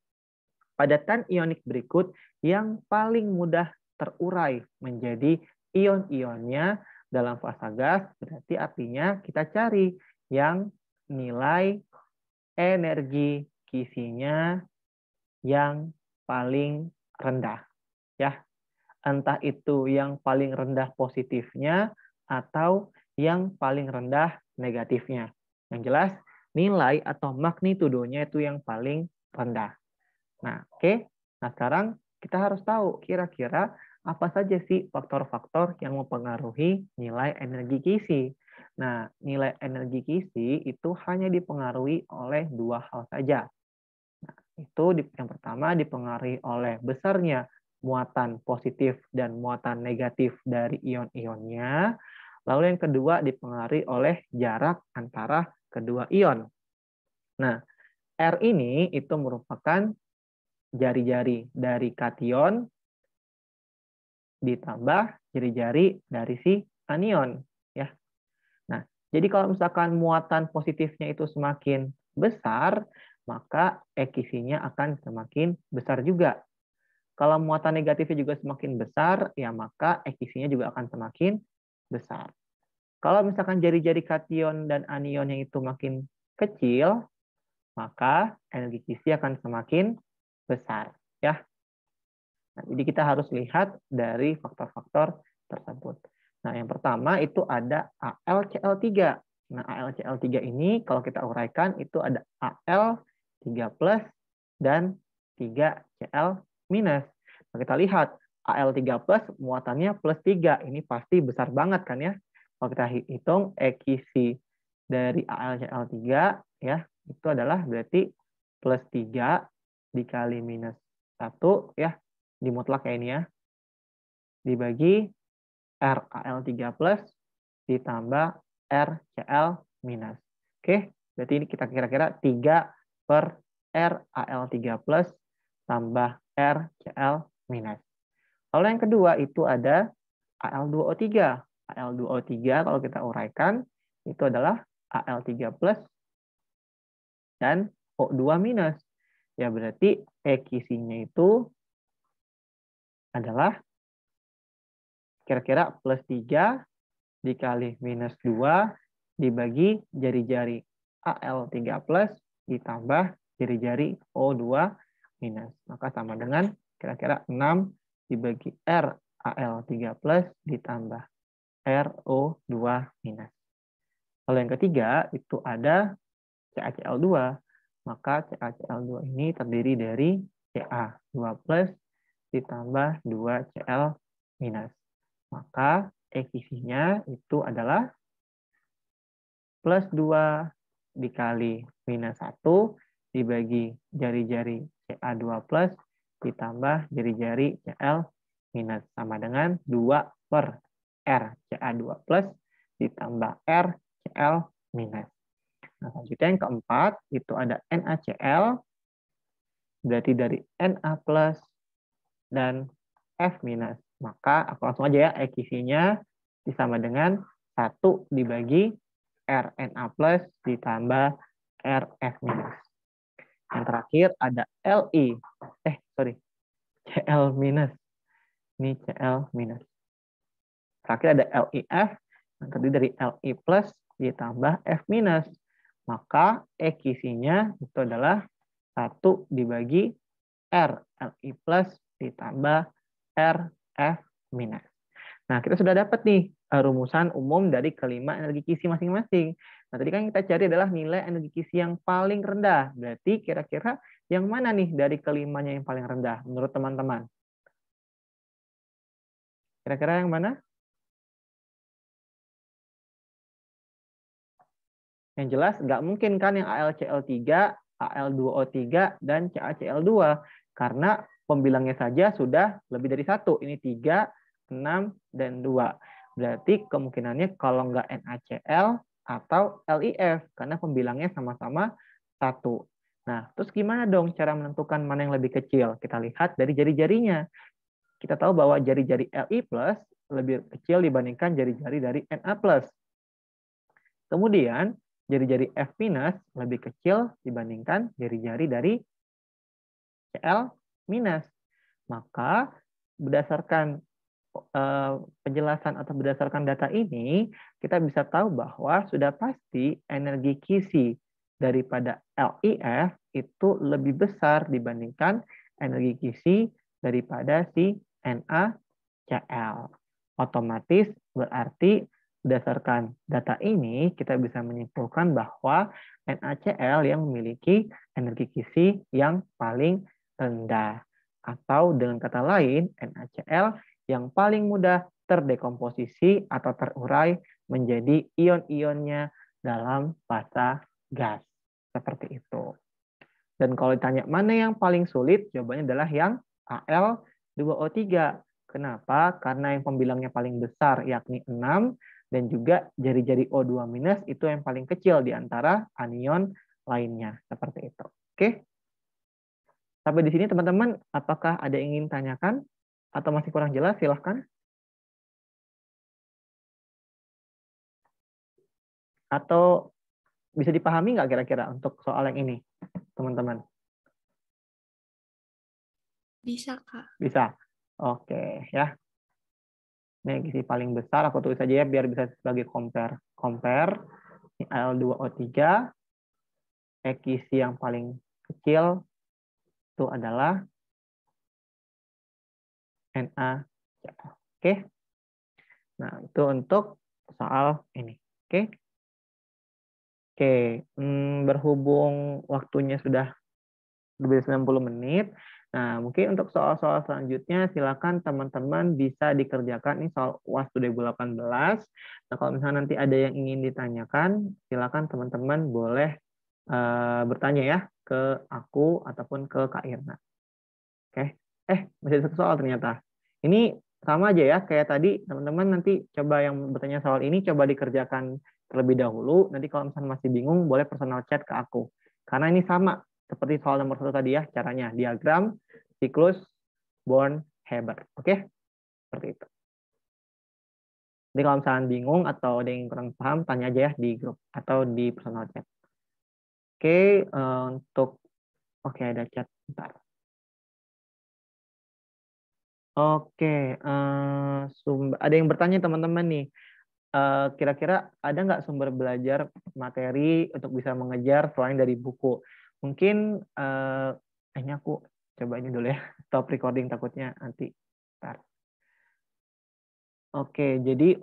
padatan ionik berikut yang paling mudah terurai menjadi ion-ionnya dalam fasa gas, berarti artinya kita cari yang nilai energi kisinya yang paling rendah. Ya, entah itu yang paling rendah positifnya atau yang paling rendah negatifnya. Yang jelas nilai atau magnitudonya itu yang paling rendah. Nah, oke. Nah, sekarang kita harus tahu kira-kira apa saja sih faktor-faktor yang mempengaruhi nilai energi kisi. Nah, nilai energi kisi itu hanya dipengaruhi oleh 2 hal saja. Nah, itu yang pertama dipengaruhi oleh besarnya muatan positif dan muatan negatif dari ion-ionnya. Lalu yang kedua dipengaruhi oleh jarak antara kedua ion. Nah, R ini itu merupakan jari-jari dari kation ditambah jari-jari dari si anion ya. Nah, jadi kalau misalkan muatan positifnya itu semakin besar, maka ekisinya akan semakin besar juga. Kalau muatan negatifnya juga semakin besar, ya maka ekisinya juga akan semakin besar. Kalau misalkan jari-jari kation dan anionnya itu makin kecil, maka energi kisi akan semakin besar ya. Nah, jadi kita harus lihat dari faktor-faktor tersebut. Nah, yang pertama itu ada AlCl3. Nah, AlCl3 ini kalau kita uraikan itu ada Al3+ dan 3Cl-. Nah, kita lihat Al3+ muatannya +3. Ini pasti besar banget kan ya. Kalau kita hitung ekisi dari AlCl3 ya, itu adalah berarti +3 dikali -1 ya, dimutlak ya ini ya, dibagi RAl3+ ditambah RCl-. Oke, berarti ini kita kira-kira 3 per RAl3+ tambah RCl-. Lalu yang kedua itu ada Al2O3. Al2O3 kalau kita uraikan itu adalah Al3+ dan O2-. Ya berarti ekisinya itu adalah kira-kira +3 dikali -2 dibagi jari-jari Al3+ ditambah jari-jari O2-. Maka sama dengan kira-kira 6 dibagi RAl3+ ditambah RO2-. Lalu yang ketiga itu ada CaCl2. Maka CaCl2 ini terdiri dari Ca2+ ditambah 2Cl-. Maka ekisinya itu adalah +2 dikali -1 dibagi jari-jari Ca2+ ditambah jari-jari Cl- sama dengan 2 per RCa2+ ditambah RCl-. Nah, selanjutnya yang keempat itu ada NaCl, berarti dari Na+ dan F-. Maka aku langsung aja ya, ekisinya sama dengan 1 dibagi Rna+ ditambah Rf-. Yang terakhir ada Cl-. Ini Cl-. Terakhir ada LiF, yang terdiri dari Li+ ditambah F-. Maka ekisinya itu adalah 1 dibagi Rli+ ditambah Rf-. Nah, kita sudah dapat nih rumusan umum dari kelima energi kisi masing-masing. Nah, tadi kan kita cari adalah nilai energi kisi yang paling rendah. Berarti kira-kira yang mana nih dari kelimanya yang paling rendah menurut teman-teman? Kira-kira yang mana? Yang jelas nggak mungkin kan yang AlCl3, Al2O3, dan CaCl2. Karena pembilangnya saja sudah lebih dari 1. Ini 3, 6, dan 2. Berarti kemungkinannya kalau nggak NaCl atau LiF. Karena pembilangnya sama-sama 1. Nah, terus gimana dong cara menentukan mana yang lebih kecil? Kita lihat dari jari-jarinya. Kita tahu bahwa jari-jari Li+ lebih kecil dibandingkan jari-jari dari Na+. Kemudian, jari-jari F- lebih kecil dibandingkan jari-jari dari Cl-. Maka berdasarkan penjelasan atau berdasarkan data ini, kita bisa tahu bahwa sudah pasti energi kisi daripada LiF itu lebih besar dibandingkan energi kisi daripada si NaCl. Otomatis berarti berdasarkan data ini, kita bisa menyimpulkan bahwa NaCl yang memiliki energi kisi yang paling rendah. Atau dengan kata lain, NaCl yang paling mudah terdekomposisi atau terurai menjadi ion-ionnya dalam fasa gas. Seperti itu. Dan kalau ditanya mana yang paling sulit, jawabannya adalah yang Al2O3. Kenapa? Karena yang pembilangnya paling besar, yakni 6, dan juga jari-jari O2- itu yang paling kecil di antara anion lainnya. Seperti itu. Oke? Sampai di sini teman-teman, apakah ada yang ingin tanyakan? Atau masih kurang jelas? Silahkan. Atau bisa dipahami nggak kira-kira untuk soal yang ini, teman-teman? Bisa, Kak. Bisa. Oke, ya. Ini gizi paling besar, aku tulis aja ya biar bisa sebagai compare. Compare Al2O3, gizi yang paling kecil itu adalah NaCl. Oke. Nah, itu untuk soal ini. Oke. Oke, berhubung waktunya sudah lebih 90 menit. Nah, mungkin untuk soal-soal selanjutnya silakan teman-teman bisa dikerjakan. Ini soal UAS 2018. Nah, kalau misalnya nanti ada yang ingin ditanyakan, silakan teman-teman boleh bertanya ya ke aku ataupun ke Kak Irna. Oke. Masih ada satu soal ternyata. Ini sama aja ya kayak tadi, teman-teman nanti coba yang bertanya soal ini coba dikerjakan terlebih dahulu. Nanti kalau misalnya masih bingung boleh personal chat ke aku. Karena ini sama seperti soal nomor 1 tadi ya, caranya diagram, siklus, Born, Haber. Oke? Seperti itu. Jadi kalau misalnya bingung atau ada yang kurang paham, tanya aja ya di grup atau di personal chat. Oke, ada chat. Bentar. Oke, ada yang bertanya teman-teman nih. Kira-kira ada nggak sumber belajar materi untuk bisa mengejar selain dari buku? Mungkin ini aku coba ini dulu ya, stop recording takutnya nanti. Bentar. Oke, jadi